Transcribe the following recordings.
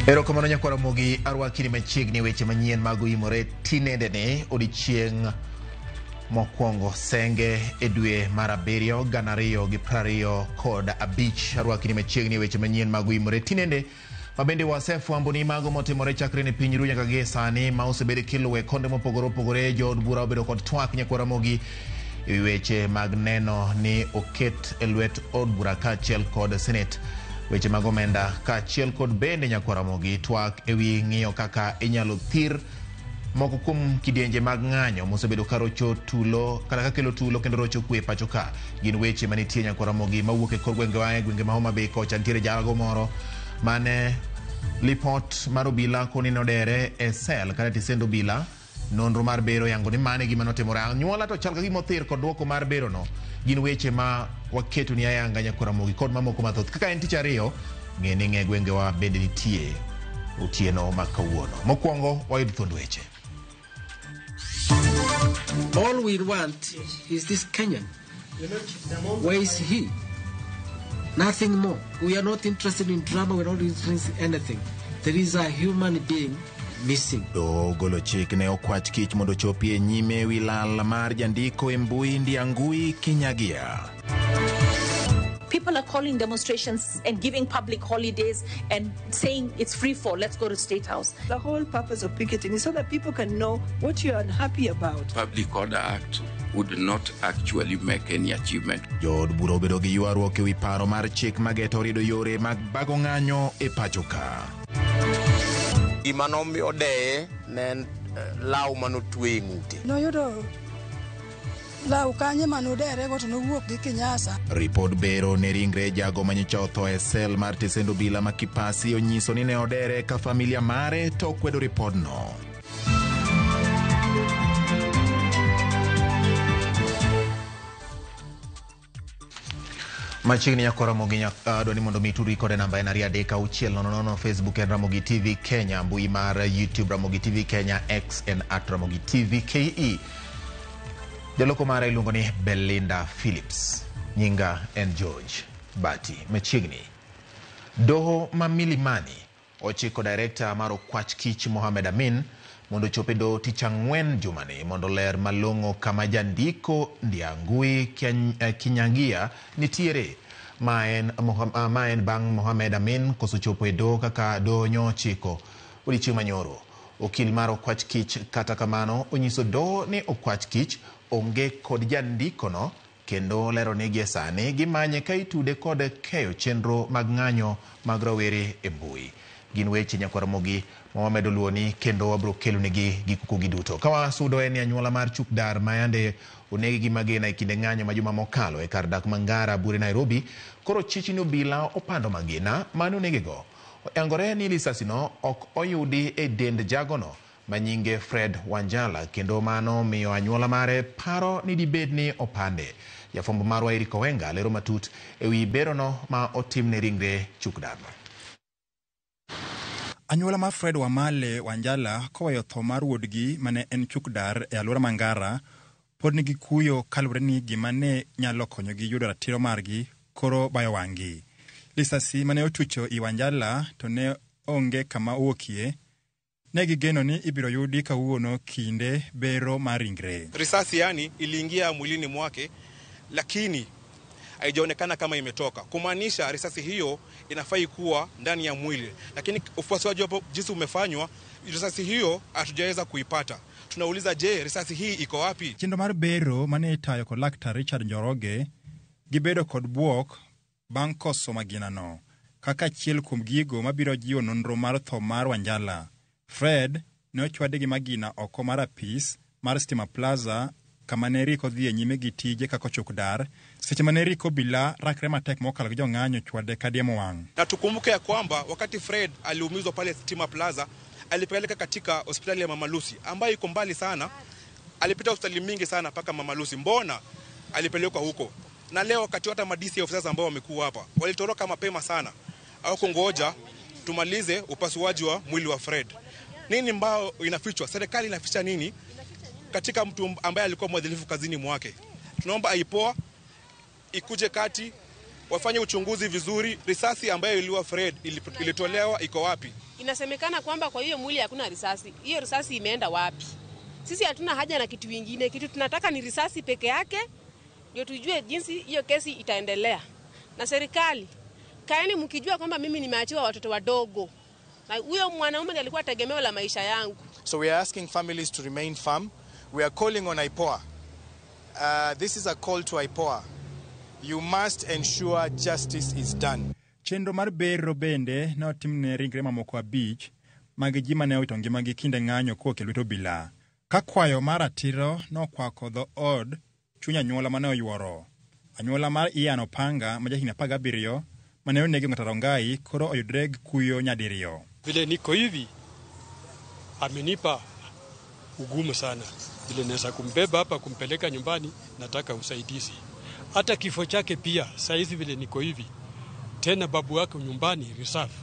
Erokamano nyakwara mogi arwakini machiegni weche manyien mag imore tinendene odichieng' mokwongo senge e dwe mar 7 2025 arwakini machiegni weche manyien mag imore tinende mabende wasefwambo ni mago motimore chakre ne piny Runya kage sani ma osebedo kiluwe konde mopogore opogore jood bura obedo kod twak nyakwara mogi e weche mag neno ni oket e lwet od bura kaachiel kod Senate weche mag omenda kaachiel kod bende nyakwara mogi twak ewi ng'iyo kaka inyalo thir moko kuom kidienje mag ng'anyo mosebedo karocho tulo kata kakelo tulo kendo rocho kwe pacho ka gin weche manitie nyakwara mogi mawuok e kor gwenge ma Homa Bay kocha nitiere jago moro mane lipot mar obila koni nodere e sel kata tisendo obila nonro mar bero yango ni mane gima notimore anyuola to chal ka gima othir kod duoko mar bero no gin weche ma waketo ni ayanga nyakwara mogi kod mamoko mathoth kaka en tich ariyo ng'e ni gwenge wa bende nitie otieno makawuono mokwongo wayud thuond weche. All we want is this Kenyan. Where is he? Nothing more. We are not interested in drama. We are not interested in anything. There is a human being missing. Golo chik ne okwach kich mondo chopie nyime wilal mar jandiko e mbui Ndiangui Kinyagia. People are calling demonstrations and giving public holidays and saying it's free for let's go to State House. The whole purpose of picketing is so that people can know what you are unhappy about. Public Order Act would not actually make any achievement. Jood bura obedo gi ywaruok ewi paro mar chik mageto rido yore mag bago ng'anyo e pacho ka. Gima nomiyo deye ne law manotwe ng'ute. Noyudo law kanye manodere go to nowuok gi Kinyasa. Ripod bero ne ringre jago manyicha otho e sel mar tisendo bila ma Kipasi onyiso ni ne odere ka familia mare to kwedo ripod no. Machiegni nyakwara mogi dwani mondo mituri kode namba en 336 Facebook en Ramogi TV Kenya, mbui mar YouTube Ramogi TV Kenya, X en @Ramogi TV KE. Jaloko mara iluongo ni Belinda Phillips, nyinga en George Bati. Machiegni doho ma Milimani ochiko director mar okwach kich Mohamed Amin mondo chope do tich ang'wen jumani mondo ler malong'o kama jandiko Ndiangui Kinyagia nitiere maen bang' Mohamed Amin koso chopo e do kaka do nyochiko odiochieng' manyoro. Okil mar okwach kich kata kamano onyiso do ni okwach kich onge kod jandiko no kendo lero ni gie sani gimanye ka itude kod keyo chenro mag ng'anyo mag rawere e mbui. Gin weche nyakwara mogi Mohamed Oluoni kendo wabro kelo negi gikuko giduto. Kawa sudo en anyuola mar Chukdar mayande onegi gi magena e kinde ng'anyo ma juma mokalo e kar dak Mangara Bure Nairobi. Koro chichni obila opando magena mano negego. Yangore ni lisasino ok oyudi e dend jagono manyinge Fred Wanjala kendo mano miyo anyuola mare paro ni dibed ni opande. Jafwambo marwa Eric Owenga lero matut ewi berono ma otimne ringre Chukdar. Anyuola ma Fred Wamale Wanjala kowayo tho mar wuodgi mane en Chukdar e alwora Mangara pod nigi kuyo kaluwore ni gima ne nyalo konyogi yudo ratiro margi koro bayo wang'gi. Lisasi mane otucho i Wanjala to ne onge kama owuokie. Ne gigeno ni ibiro yudi kawuono kinde bero mar ringre. Risasi yani iliingia mwilini mwake lakini haijaonekana kama imetoka. Kumaanisha risasi hiyo inafai kuwa ndani ya mwili. Lakini ufuatiliaji hapo jinsi umefanywa, risasi hiyo hatujaweza kuipata. Tunauliza je, risasi hii iko wapi? Chenro mar bero mane itayo kod Laktar Richard Njoroge gibedo kod buok bang' koso magina no. Kaka achiel kuom gigo mabiro jiwo nonro mar tho mar Wanjala. Fred ne ochwade gi magina oko mar apis mar Stima Plaza kama ne Riek odhi e nyime gi tije kako Chukdar, seche mane Riek obila rakre matek mokalo gi jong'anyo chwade kadiemo wang'. Na tukumbuke ya kwamba wakati Fred aliumizwa pale Stima Plaza, alipeleka katika hospitali ya Mama Lucy ambayo iko mbali sana. Alipita hospitali mingi sana paka Mama Lucy. Mbona alipelekwa huko? Na leo wakati hata madisi officers ambao wamekuwa hapa walitoroka mapema sana au kungoja tumalize upasuaji wa mwili wa Fred. Nini mbao inafichwa? Serikali inaficha nini katika mtu ambaye alikuwa mwadilifu kazini mwake? Tunaomba aipoa ikuje kati wafanye uchunguzi vizuri. Risasi ambayo iliua Fred ilitolewa iko wapi? Inasemekana kwamba kwa hiyo mwili hakuna risasi. Hiyo risasi imeenda wapi? Sisi hatuna haja na kitu kingine. Kitu tunataka ni risasi peke yake, ndio tujue jinsi hiyo kesi itaendelea. Na serikali, kaeni mkijua kwamba mimi nimeachiwa watoto wadogo. Na huyo mwanaume ndiye alikuwa tegemeo la maisha yangu. So we are asking families to remain firm. We are calling on IPOA. This is a call to IPOA. You must ensure justice is done. Chenro mar bero bende ne otimne ringre mamoko abich mag ji mane owito ngimagi kinde ng'anyo kowuok e lwet obila. Ka kwayo mar ratiro nokwako dho od chuny anyuola mane oyuoro. Anyuola mar Ian Opanga ma jahigni 17 mane onegi Ng'ata Rongai koro oyudre gi kuyo nyadiriyo. Vile niko hivi amenipa ugumu sana. Vile naweza kumbeba hapa kumpeleka nyumbani, nataka usaidizi. Hata kifo chake pia saizi vile niko hivi. Tena babu wake nyumbani reserve.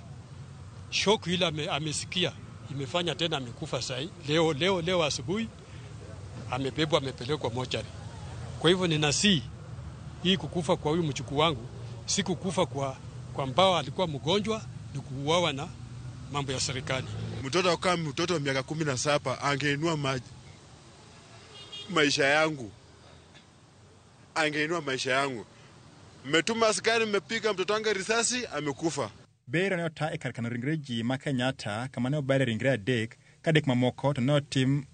Shoku ile amesikia imefanya tena amekufa sai. Leo asubuhi amebebwa amepelekwa mochari. Kwa hivyo ninasi hii kukufa kwa huyu mchukuu wangu si kukufa kwa mbao alikuwa mgonjwa, ni kuuawa na mambo ya serikali. Mtoto kama mtoto wa miaka 17 angeinua maisha yangu. Angeinua maisha yangu. Mmetuma askari mmepiga mtoto wangu risasi amekufa. Bero ne ota e kar kano ringre ji ma Kenyatta kama ne obare ringre adek ka dek mamoko to ne otim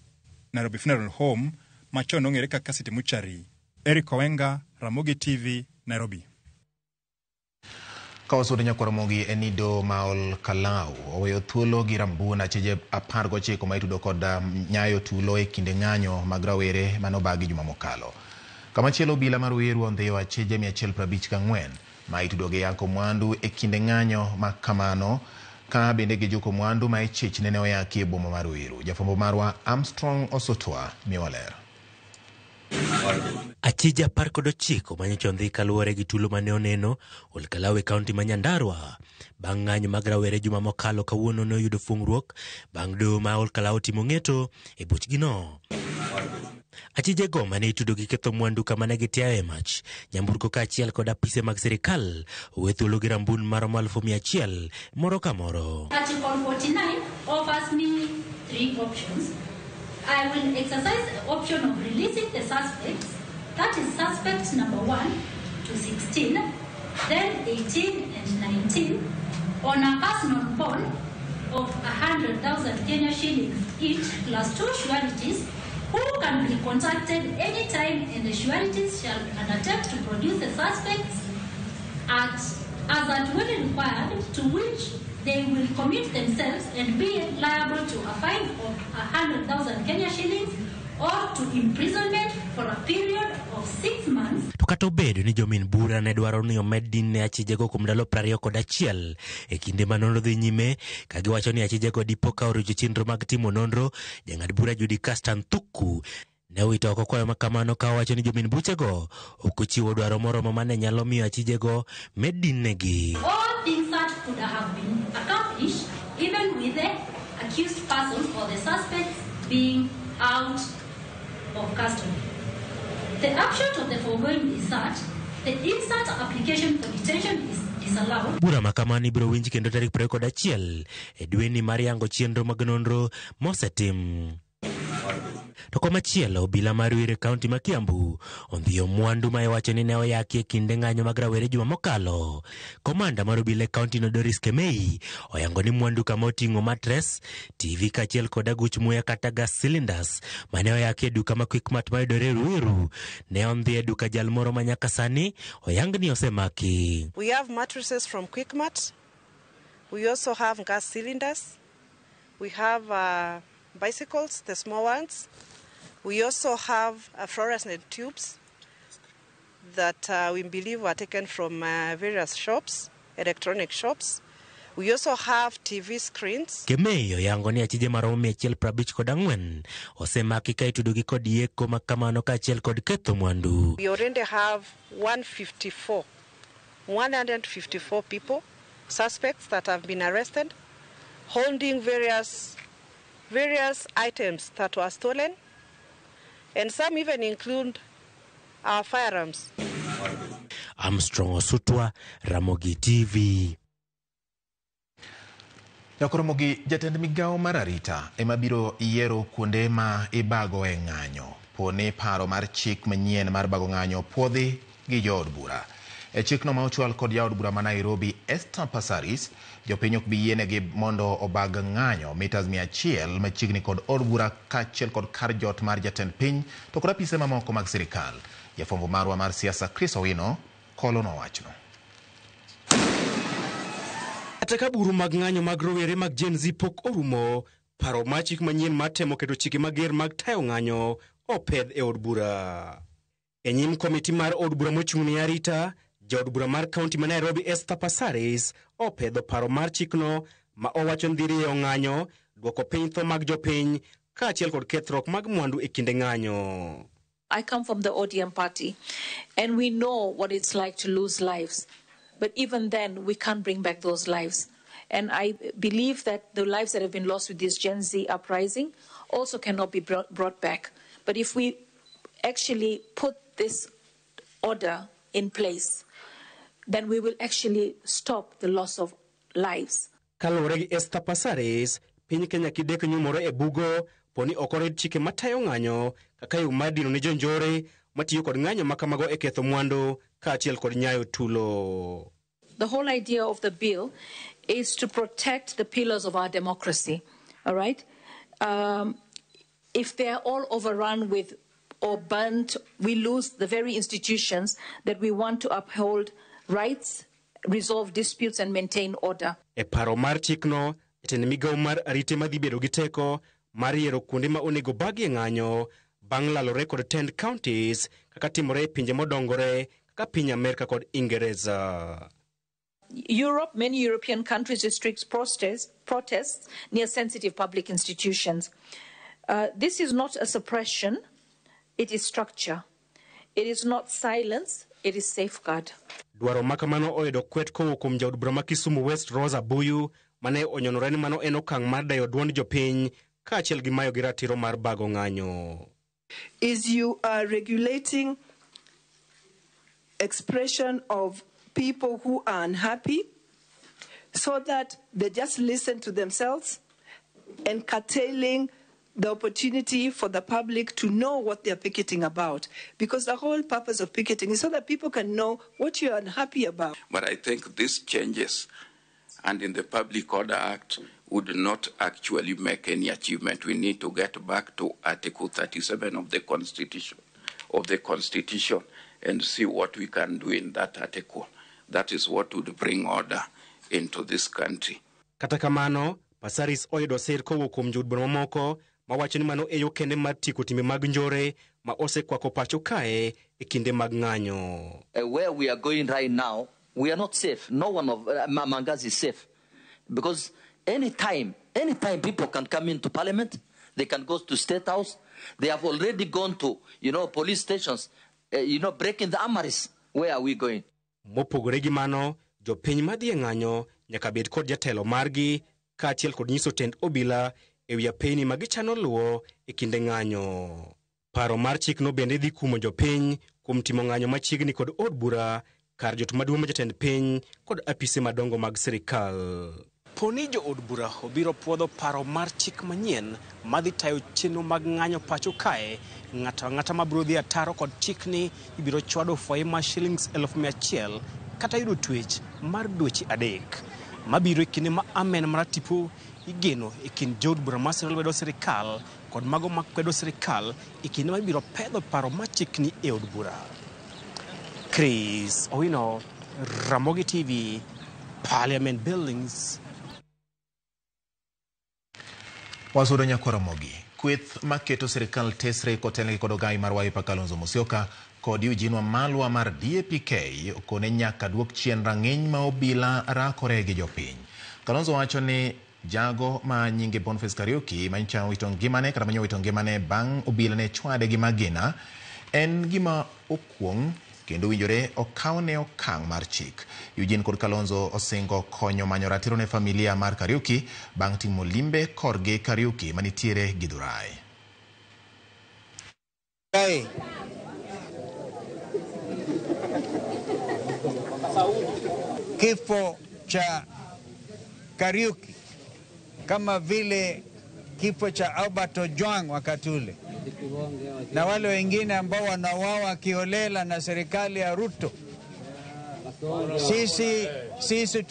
Nairobi Funeral Home machon ong'ere kaka City Mortuary. Eric Owenga, Ramogi TV, Nairobi. Kawasude Nyakoromogi Enido Maol Kalau oweyo thuolo gi Rambuna cheje 19 ma itudo kod nyayo tulo e kinde ng'anyo mag rawere manobagi juma mokalo. Kamachielo obila mar Ruiru ondhiyo acheje 154 ma itudo gi yanko mwandu e kinde ng'anyo ma kamano ka bende gi joko mwandu ma ichich nene oyaki e boma mar Ruiru. Jafwambo marwa Armstrong Osotwa miwaler. Achija 19 manyocha ondhi kaluwore gi tulo mane oneno Olkalau e kaunti ma Nyandarua. Bang' ng'anyo mag rawere juma mokalo kawuono ne oyudo fungruok bang' doho ma Olkalau timo ng'eto e buchgino. Achije go mane itudo gi ketho mwandu kama ne gitiaye mach nyamburko kaachiel kod apise mag sirikal owe thuolo gi rambun maromo 100,000 moro ka moro. Article 49 offers me 3 options. I will exercise the option of releasing the suspects, that is suspect number 1 to 16, then 18 and 19, on a personal bond of 100,000 Kenya shillings each plus 2 sureties who can be contacted anytime, and the sureties shall undertake to produce the suspects as at when required, to which they will commit themselves and be liable to a fine of 100,000 Kenya shillings or to imprisonment for a period of 6 months. To kata obedo ni jomin bura ne dwaro ni omed din ne achijego kuom ndalo 21 e kinde ma nonro dhi nyime, ka giwacho ni achijego dipo ka oricho chenro mag timo nonro, jang'ad bura Judy Castan Thuku ne owito oko kwayo makamano ka owacho ni jomin buchego ok ochiwo dwaro moromo mane nyalo miyo achijego med din negi. All things that could have been accomplished even with the accused persons or the suspects being out of custody. The upshot of the foregoing is that the instant application for detention is disallowed. Bura makamani biro winji kendo tarik 21 e dwe ni mar yango chenro mag nonro mosetim. To komachielo obila mar Ruiru kaunti ma Kiambu ondhiyo mwandu ma iwacho ni ne oyaki e kinde ng'anyo mag rawere juma mokalo. Komanda mar obila kaunti no Doris Kemei oyango ni mwandu kama oting'o matres, TV kaachiel kod aguch muya kata gas cylinders mane oyaki e duka ma Quickmart ma yudore Ruiru ne ondhi e duka jal moro ma nyaka sani oyang ni osemaki. We have mattresses from Quickmart. We also have gas cylinders. We have bicycles, the small ones. We also have fluorescent tubes that we believe were taken from various shops, electronic shops. We also have TV screens. Kemei oyango ni achije maromo 154 osemaki ka itudo gi kod yeko makamano kaachiel kod ketho mwandu. We already have 154 people, suspects that have been arrested, holding various items that were stolen, and some even include our firearms. Armstrong Osutwa, Ramogi TV. Yakoromogi jatend migao mar arita ema biro yiero kuonde ma ibago e ng'anyo pone paro mar chik manyien mar bago ng'anyo puodhi gi jood bura. E chikno ma ochwal kod jaod bura ma Nairobi Esther Passaris, jopiny ok bi yienegi mondo obag ng'anyo mitas 100 machiegni kod od bura kaachiel kod kar jot mar jatend piny to kod apise mamoko mag sirikal. Jafwambo marwa mar siasa Chris Owino kolo nowachno. Kata ka buru mag ng'anyo mag rowere mag Gen Z pok orumo, paro mar chik manyien mar temo keto chike mager mag tayo ng'anyo opedh e od bura. E nyim komiti mar od bura mochung'ne arita, jaod bura mar kaunti ma Nairobi Esther Passaris opedho paro mar chikno ma owacho ndhiriyo ng'anyo, dwoko piny tho mag jopiny kaachiel kod kethruok mag mwandu e kinde ng'anyo. I come from the ODM party, and we know what it's like to lose lives. But even then, we can't bring back those lives. And I believe that the lives that have been lost with this Gen Z uprising also cannot be brought back. But if we actually put this order in place, then we will actually stop the loss of lives. Kalore gi Esther Passaris, piny Kenya kidek nyumore e bugo poni okored chike matayo ng'anyo kaka yo mar dino ne jonjore matiyo kod ng'anyo makamago e ketho mwandu kaachiel kod nyayo tulo. The whole idea of the bill is to protect the pillars of our democracy, all right? If they're all overrun with or burnt, we lose the very institutions that we want to uphold rights, resolve disputes and maintain order. E paro mar chikno, jatend migao mar arite madhi bedo gi teko mar yiero kuonde ma onego bagie ng'anyo bang' lalore kod tend counties kaka timore e pinje modongore kaka piny Amerika kod Ingereza. Europe, many European countries restrict protests near sensitive public institutions. This is not a suppression, it is structure. It is not silence, it is safeguard. Dwaro makamano oyudo kwet kowuok kuom jaod bura ma Kisumu West Rosa Buyu mane onyonore ni mano en okang' mar dayo duond jopiny kaachiel gi mayo gi ratiro mar bago ng'anyo. Is you are regulating expression of people who are unhappy so that they just listen to themselves and curtailing the opportunity for the public to know what they're picketing about. Because the whole purpose of picketing is so that people can know what you're unhappy about. But I think these changes and in the Public Order Act would not actually make any achievement. We need to get back to Article 37 of the Constitution and see what we can do in that article. That is what would bring order into this country. Kata kamano, Passaris oyudo sir kowuok kuom jood bura mamoko mawacho ni mano e yo kende mar tieko timbe mag njore ma osekwako pacho kae e kinde mag ng'anyo. Where we are going right now, we are not safe. No one of among us is safe. Because anytime people can come into parliament, they can go to State House. They have already gone to, police stations, breaking the armories. Where are we going? Mopogore gi mano, jopiny madhi e ng'anyo nyaka bed kod jatelo margi kaachiel kod nyiso tend obila e wi apeyni ma gichano luwo e kinde ng'anyo. Paro mar chikno bende dhi kumo jopiny kuom timo ng'anyo machiegni kod od bura, kar jot maduong' ma jatend piny kod apise madongo mag sirikal. Poni jo od bura obiro puodho paro mar chik manyien madhi tayo chenro mag ng'anyo pacho kae, ng'ata mabiro dhi ataro kod chikni ibiro chwado fwai ma shillings 100,000 kata yudo twech mar dweche 3 mabiro e kinde ma amen mar tipo igeno e kind jood bura ma lwedo sirikal kod mago makwedo sirikal e kinde ma ibiro pedho paro mar chikni e od bura. Chris Owino, Ramogi TV, Parliament Buildings. Wasudo Nyakoromogi, kweth maketo sirikal tesre kotelne kod ogai mar Wiper Kalonzo Musyoka kod Eugene Wamalwa mar DAP-K okone nyaka duok chien rang'iny ma obila rakore gi jopiny. Kalonzo wacho ni jago ma nyinge Boniface Kariuki manyicha wito ngimane kata manyo wito ngimane bang' obila ne chwade gi magina en gima okwong kendo winjore okawne okang' mar chik. Eugene kod Kalonzo osingo konyo manyo ratiro ne familia mar Kariuki bang' timo limbe korgi Kariuki manitiere Githurai. Kifo cha Kariuki kama vile kifo cha Albert Ojwang wakati ule, na wale wengine ambao wanauawa kiolela na serikali ya Ruto. Sisi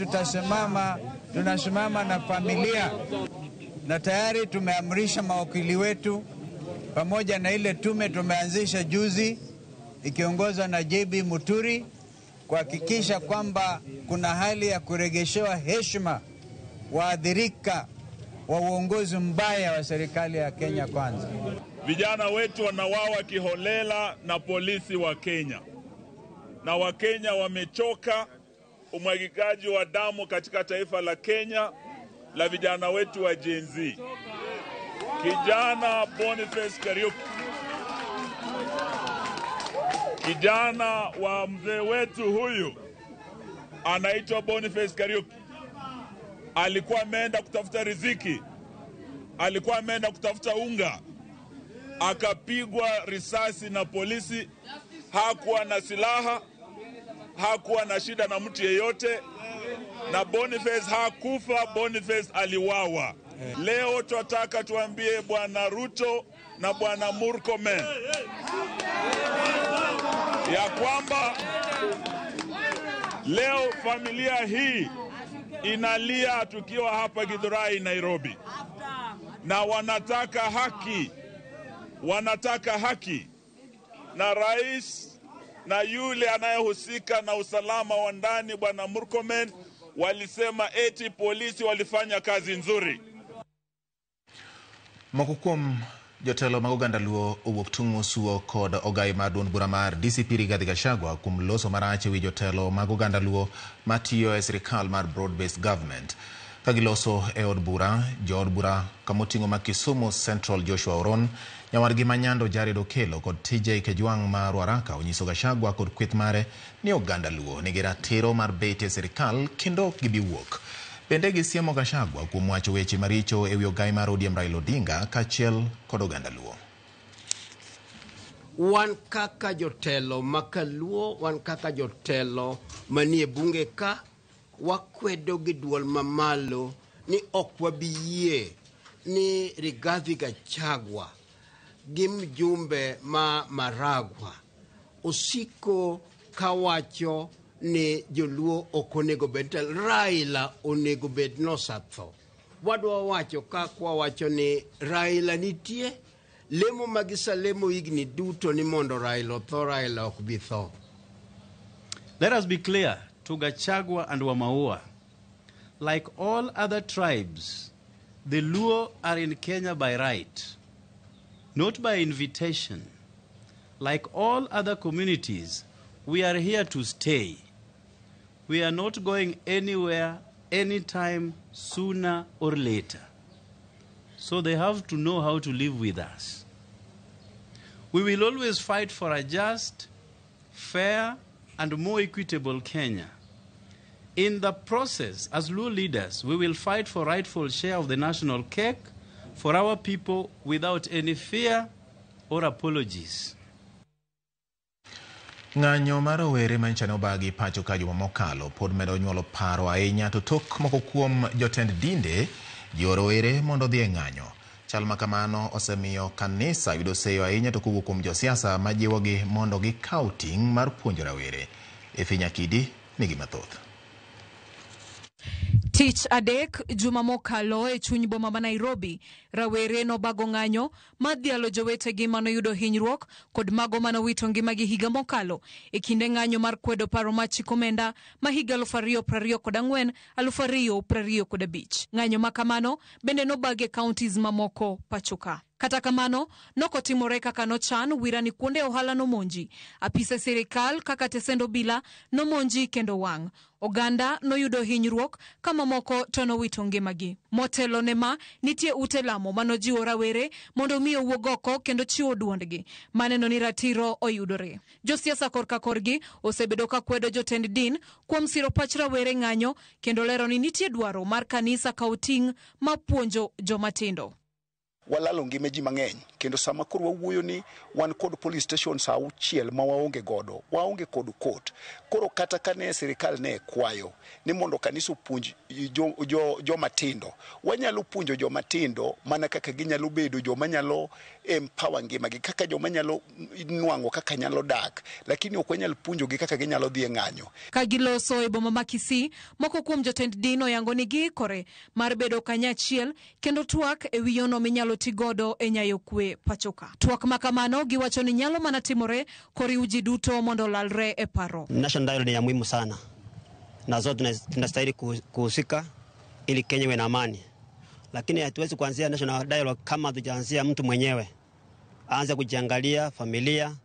tunasimama na familia, na tayari tumeamrisha mawakili wetu pamoja na ile tume tumeanzisha juzi ikiongozwa na JB Muturi kuhakikisha kwamba kuna hali ya kuregeshewa heshima waathirika wa uongozi mbaya wa serikali ya Kenya Kwanza. Vijana wetu wanauawa kiholela na polisi wa Kenya, na Wakenya wamechoka umwagikaji wa damu katika taifa la Kenya la vijana wetu wa Gen Z. Kijana Boniface Kariuki, kijana wa mzee wetu huyu anaitwa Boniface Kariuki, alikuwa ameenda kutafuta riziki, alikuwa ameenda kutafuta unga, akapigwa risasi na polisi. Hakuwa na silaha, hakuwa na shida na mtu yeyote, na Boniface hakufa, Boniface aliwawa. Leo tunataka tuambie Bwana Ruto na Bwana Murkomen ya kwamba leo familia hii inalia tukiwa hapa Githurai, Nairobi, na wanataka haki, na rais na yule anayehusika na usalama wa ndani Bwana Murkomen walisema eti polisi walifanya kazi nzuri. Mokukum jotelo mag oganda Luo owuok tung' mosuo kod ogai mar duond bura mar DCP Rigathi Gachagua kuom loso marach ewi jotelo mag oganda Luo matiyo e sirikal mar broad-based government. Kagiloso e od bura, jood bura kamoting'o ma Kisumu Central Joshua Oron, nyawargi manyando Jared Okelo kod TJ Kejwang' ma Ruaraka onyiso Gachagua kod kweth mare ni oganda Luo nigi ratiro mar bet e sirikal kendo ok gibi wuok. Bende gisiemo Gachagua kuom wacho weche maricho ewi ogai mar ODM Raila Odinga kaachiel kod oganda Luo. Wan kaka jotelo makaluo, wan kaka jotelo manie bunge ka, wakwedo gi duol mamalo ni ok wabiyie ni Rigathi Gachagua gi mjumbe ma Maragwa osiko kawacho ni joluo okonego bed Raila onego bed nosatho. Wadwa wacho kakwa wacho ni Raila nitie, lemo magisalemo igni duto ni mondo Raila otho, Raila ok bi tho. Let us be clear to Gachagua and Wamaua. Like all other tribes, the Luo are in Kenya by right, not by invitation. Like all other communities, we are here to stay. We are not going anywhere, anytime, sooner or later. So they have to know how to live with us. We will always fight for a just, fair, and more equitable Kenya. In the process, as Luo leaders, we will fight for rightful share of the national cake for our people without any fear or apologies. Ng'anyo mar rowere manchane obagi pacho ka juma mokalo pod medo nyuolo paro ahinya to tok moko kuom jotend dinde jiwo rowere mondo dhi e ng'anyo. Chal ma kamano osemiyo kanisa yudo seyo ahinya to kowuok kuom josiasa majiwogi mondo gikaw ting' mar puonjo rowere. Efinya Kidi nigi mathoth. Tich adek juma mokalo e chuny boma ma Nairobi, rawere nobago ng'anyo madhialo jowetegi manoyudo hinyruok kod mago manowito ngimagi higa mokalo e kinde ng'anyo mar kwedo paro mar chik omenda ma higa 2024 2025. Ng'anyo makamano bende nobage counties mamoko pachoka. Kata kamano, nokotimore kaka nochan, wirani kuonde ohala nomonji. Apise sirikal kaka Tesendo Bila nomonji kendo wang'. Oganda noyudo hinyruok kama moko to nowito ngimagi. Motelo ne ma nitie ute lamo manojiwo rawere mondo miyo wuog oko kendo chiwo duondgi. Maneno ni ratiro oyudore. Josiasa korka korgi osebedo ka kwedo jotend din kuom siro pach rawere ng'anyo kendo lero ni nitie dwaro mar kanisa kaw ting' ma puonjo jomatindo. walalo ngime ji mang'eny kendo sama koro wawuoyo ni wan kod police stations auchiel ma waonge godo, waonge kod court. Koro kata kane sirikal ne kwayo ni mondo kanisa puonj joma tindo, wanyalo puonjo joma tindo mana kaka ginyalo bedo joma nyalo empower ngimagi, kaka joma nyalo nwang'o kaka nyalo dak, lakini ok wanyal puonjogi kaka ginyalo dhi e ng'anyo. Ka giloso e boma ma Kisii, moko kuom jotend din oyango ni giikore mar bedo kanyachiel kendo twak e wi yono minyalo tigodo e nyayo kwe pachoka. Twak makamano giwacho ni nyalo mana timore koriw ji duto mondo lalre e paro. National dialogue ni ya muhimu sana na zote tunastahili kuhusika ili Kenya iwe na amani, lakini hatuwezi kuanzia national dialogue kama tujaanzia mtu mwenyewe aanze kujiangalia, familia,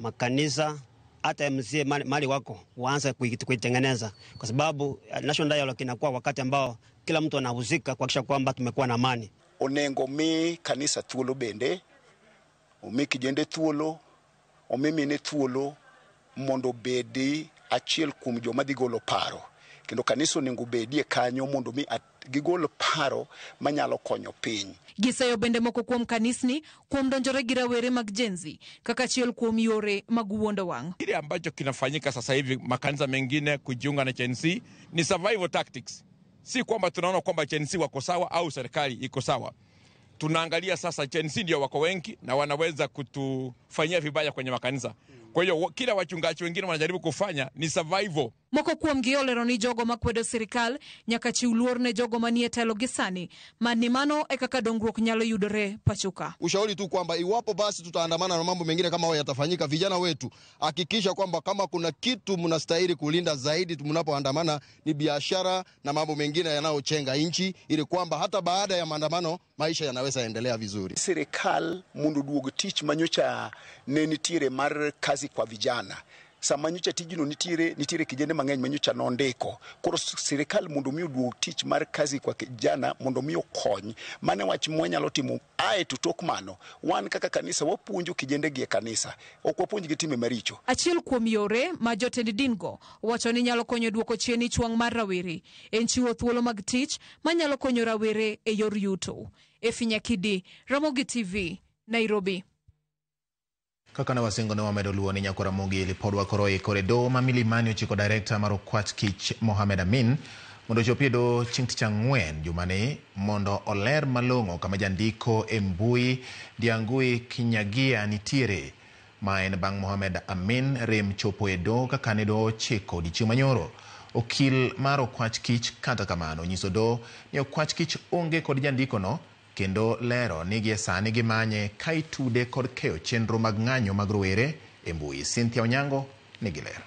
makanisa, hata mzie mali wako waanze kuitengeneza, kwa sababu national dialogue inakuwa wakati ambao kila mtu anahusika kuhakikisha kwamba tumekuwa na amani. Onengo mi kanisa thuolo bende, omi kijende thuolo, omimine thuolo mondo bedi achiel kuom joma dhi golo paro. Kendo kanisa onego bedie kanyo mondo mi gigol paro manyalo konyo piny. Giseyo bende moko kuom kanisni kuom donjore gi rawere mag jenzi kaka achiel kuom yore mag wuondo wang'. Kile ambacho kinafanyika sasa hivi makanisa mengine kujiunga na CNC ni survival tactics. Si kwamba tunaona kwamba CNC wako sawa au serikali iko sawa. Tunaangalia sasa CNC ndio wako wengi na wanaweza kutufanyia vibaya kwenye makanisa. Kwa hiyo kila wachungaji wengine wanajaribu kufanya ni survival. Moko kuom giolero ni jogo makwedo sirikal nyaka chiw luor ne jogo manie telo gisani, mani mano e kaka dongruok nyalo yudore pachoka. Ushauri tu kwamba iwapo basi tutaandamana na mambo mengine kama hayo yatafanyika, vijana wetu hakikisha kwamba kama kuna kitu mnastahili kulinda zaidi mnapoandamana ni biashara na mambo mengine yanayochenga nchi, ili kwamba hata baada ya maandamano maisha yanaweza endelea vizuri. Sirikal mundu duog tich manyocha ne nitiere mar kazi kwa vijana. Sama nyocha tijino nitiere kijende mang'eny manyocha nondiko. Koro sirikal mondo mi duog tich mar kazi kwa kijana mondo mi okony. Mane wach mwanyalo timo ae tutok mano. Wan kaka kanisa wapuonjo kijende gi e kanisa. Ok wapuonj gi time maricho. Achiel kuom yore ma jotend dingo wacho ni nyalo konyo duoko chien chwang' mar rawere en chiwo thuolo mag tich manyalo konyo rawere e yor yuto. Efinya Kidi, Ramogi TV, Nairobi. Kaka na wasingo ne wamedo luo ni nyakora Ramogi lipodwa koro e koredo ma Milimani ochiko director mar Okwach Kich Mohamed Amin mondo chopie do chieng' tich ang'wen jumani mondo oler malong'o kama jandiko e mbui Ndiangui Kinyagia nitiere ma en bang' Mohamed Amin rem chopo e do kaka ne do chiko dichieng' manyoro. Okil mar Okwach Kich kata kamano nyiso do ni Okwach Kich onge kod jandiko no kendo lero ni gie sani gimanye ka itude kod keyo chenro mag ng'anyo mag rowere e mbui. Cynthia Onyango nigi ler.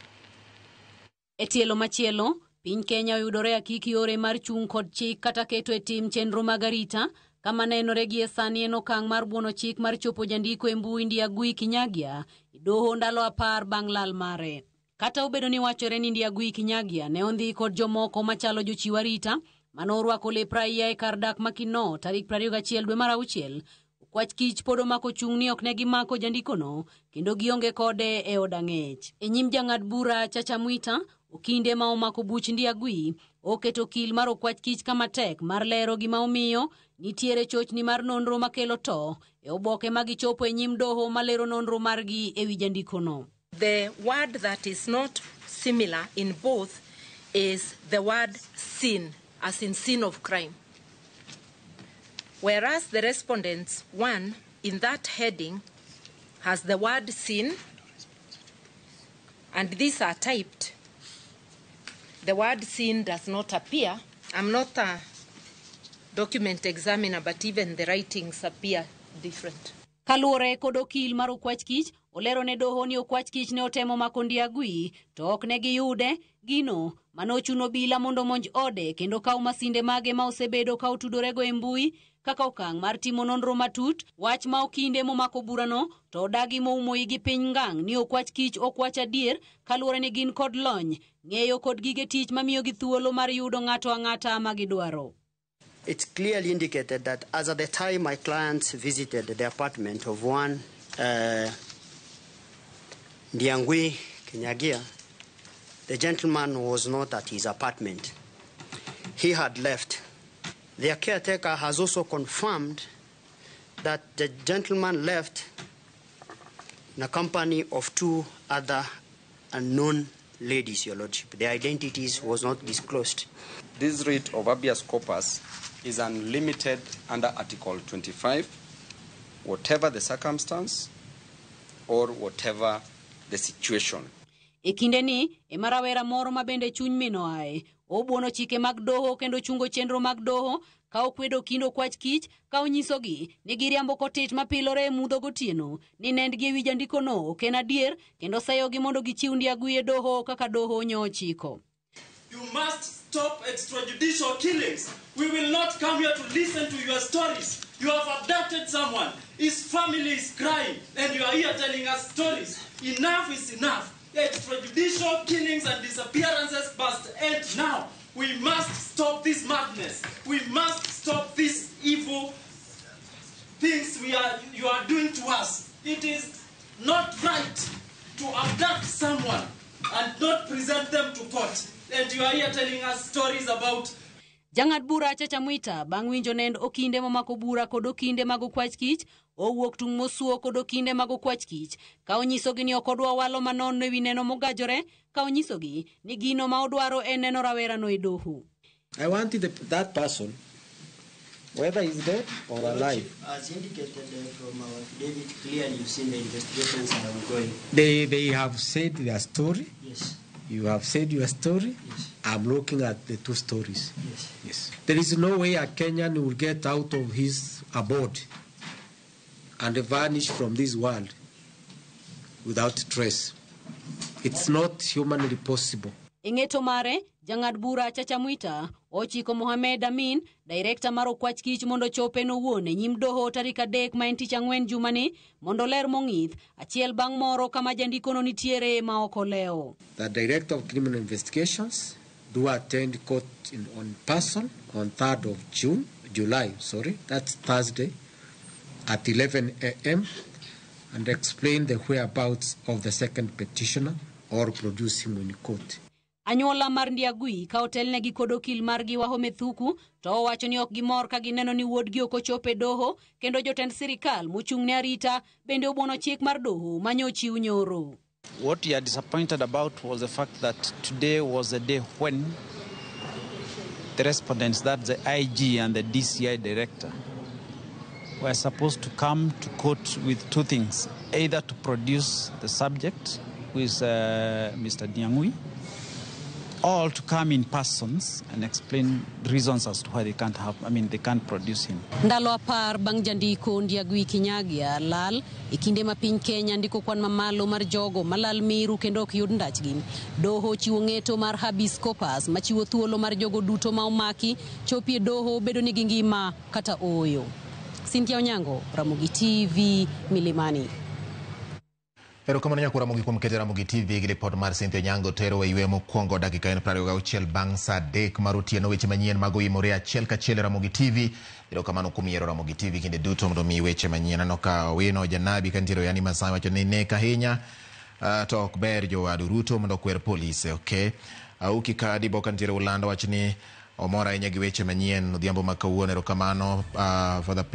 E tielo machielo, piny Kenya oyudore akiki yore mar chung' kod chik kata keto e tim chenro mag arita kama nenore gie sani en okang' mar buono chik mar chopo jandiko e mbui Ndiangui Kinyagia e doho ndalo 10 bang' lal mare. Kata obedo ni wachore ni Ndiangui Kinyagia ne ondhi kod jomoko machalo jochiw arita manorwako lep raia e kar dak Makino tarik 21 dwe mar auchiel, Okwach Kich pod omako chung' ni ok ne gimako jandikono kendo gionge kode e od ang'ech. E nyim jang'ad bura Chacha Mwita, okinde ma omako buch Ndiangui oketo okil mar Okwach Kich kama tek mar lero gima omiyo nitiere chochni mar nonro makelo to e oboke magichopo e nyim doho malero nonro margi e wi jandikono. The word that is not similar in both is the word sin, as in sin of crime. Whereas the respondents one in that heading has the word sin, and these are typed. The word sin does not appear. I'm not a document examiner, but even the writings appear different. Kaluore kod okil mar Okwach Kich, olero ne doho ni Okwach Kich ne otemo mako Ndiangui to ok ne giyude gino manochuno bila mondo monj ode kendo kaw masinde mage ma osebedo ka otudorego e mbui kaka okang' mar timo nonro matut. Wach ma okinde momako burano to odagi moumoyi gi piny ngang' ni Okwach Kich okwach adier kaluore ni gin kod lony, ng'eyo kod gige tich mamiyo gi thuolo mar yudo ng'ato ang'ata ma gidwaro. It's clearly indicated that as at the time my clients visited the apartment of one Ndiangui Kinyagia, the gentleman was not at his apartment. He had left. Their caretaker has also confirmed that the gentleman left in a company of 2 other unknown ladies, Your Lordship. Their identities was not disclosed. This writ of habeas corpus is unlimited under Article 25, whatever the circumstance or whatever the situation. E kinde ni, emarawera moro mabende chuny mino ae, obuono chike mag doho kendo chungo chenro mag doho, ka okwedo kindo kwach kich, ka onyisogi ni giriambo kotit mapilore mudho gotieno, ni nendgi ewi jandiko no ok en adier, kendo sayogi mondo gichiw ndiagu e doho kaka doho nyo chiko. You must stop extrajudicial killings. We will not come here to listen to your stories. You have abducted someone. His family is crying, and you are here telling us stories. Enough is enough. Extrajudicial killings and disappearances must end now. We must stop this madness. We must stop these evil things you are doing to us. It is not right to abduct someone and not present them to court. And you are here telling us stories about... Jang'ad bura Chacha Mwita bang' winjo nend okinde mamako bura kod okinde mag okwach kich, owuok tung' mosuo kod okinde mag okwach kich, ka onyisogi ni ok odwa walo manon ewi neno mogajore, ka onyisogi ni gino ma odwaro en neno rawera no e doho. I want that person, whether he's dead or alive. As indicated from our David, clearly you've seen the investigations are ongoing. They have said their story. Yes. You have said your story. Yes. I'm looking at the 2 stories. Yes. Yes. There is no way a Kenyan will get out of his abode and vanish from this world without trace. It's not humanly possible. Ing'eto mare, jang'ad bura Chacha Mwita ochiko Mohamed Amin, director mar okwach kich mondo chope no wuone nyim doho tarik 3 ma en tich ang'wen jumani, mondo ler mong'ith achiel bang' moro kama jandiko no nitiere ma ok oleo. The director of criminal investigations do attend court on person on 3rd of July, that's Thursday, at 11 a.m. and explain the whereabouts of the second petitioner or produce him in court. Anyuola mar Ndiagui ka otelnegi kod okil margi Wahome Thuku to owacho ni ok gimor ka gineno ni wuodgi ok ochope doho, kendo jotend sirikal mochung'ne arita bende obuono chik mar doho manyochiw nyoro. What we are disappointed about was the fact that today was the day when the respondents, that's the IG and the DCI director, were supposed to come to court with 2 things: either to produce the subject, who is Mr. Ndiagui, or to come in persons and explain reasons as to why they can't produce him. Ndalo apar bang' jandiko Ndiagui Kinyagia lal, ikinde ma piny Kenya ndiko kwan mamalo mar jogo malal miru kendo ok yud ndachgi. Doho chiwo ng'eto mar habeas corpus machiwo thuolo mar jogo duto ma omaki chopie doho bedo ni ngima kata oyo. Cynthia Onyango, Ramogi TV, Milimani. Erokamano nyakura Ramogi kuom keto Ramogi TV gi report mar Cynthia Onyango tero e ywe mokwongo dakika 26 bang' saa 3 mar otieno, weche manyien mag oyimore achiel kachiel Ramogi TV. Erokamano kuom yiero Ramogi TV kinde duto mondo mi weche manyien. Aneno ka Owino Janabi kantiere yani Masai wacho ni nek ahinya to ok ber jowadu Ruto mondo kwer polise. Okay, Auki Kadi bo kantiere Ulanda wacho ni omora ahinya gi weche manyien odhiambo ma kawuono. Erokamano Father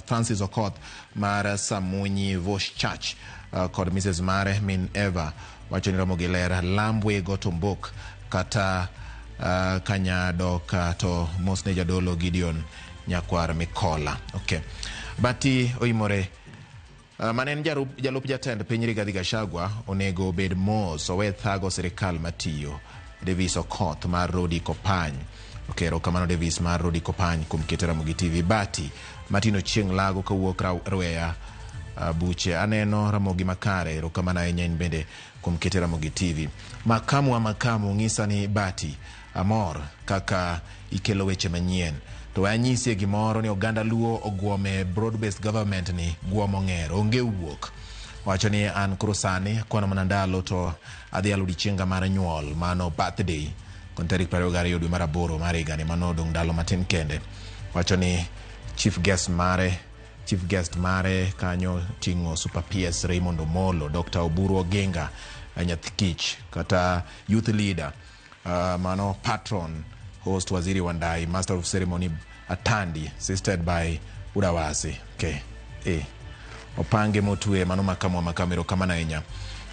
Francis Okoth mar Samunyi Vosh Church kod Mrs. Mare min Eva wacho ni Ramogi ler Lambwe Gotombok kata Kanyado to Mosne Jadolo Gideon Nyakwar Mikola. Okay, bati oyimore manen jalup jatend piny Rigathi Gachagua onego bed mos owe thago sirikal matiyo. Davis Okoth mar Rodi Kopany. Okay, erokamano Davis mar Rodi Kopany kuom keto Ramogi TV. Bati Matino Chieng' Lago kawuok Rweya buche aneno Ramogi makare. Erokamano ahinya in bende kuom keto Ramogi TV. Makamu wa makamu ng'isa ni Bati amor kaka ikelo weche manyien. To anyisi gimoro ni oganda Luo ogwome broad based government ni guomo ng'ero onge wuok. Wacho ni an koro sani kono manandalo to adhi alodichienga mar nyuol mano birthday kon tarik 22 dwe mar 8 mar higa ni mano dong ndalo matin kende. Wacho ni chief guest mare kanyo tingo Super PS Raymond Omolo, Dr. Oburu Ogenga Nyathikich kata youth leader mano patron host Waziri Wandai, master of ceremony Atandi assisted by Udawasi. Okay, opange motwe mano makamero kamana inya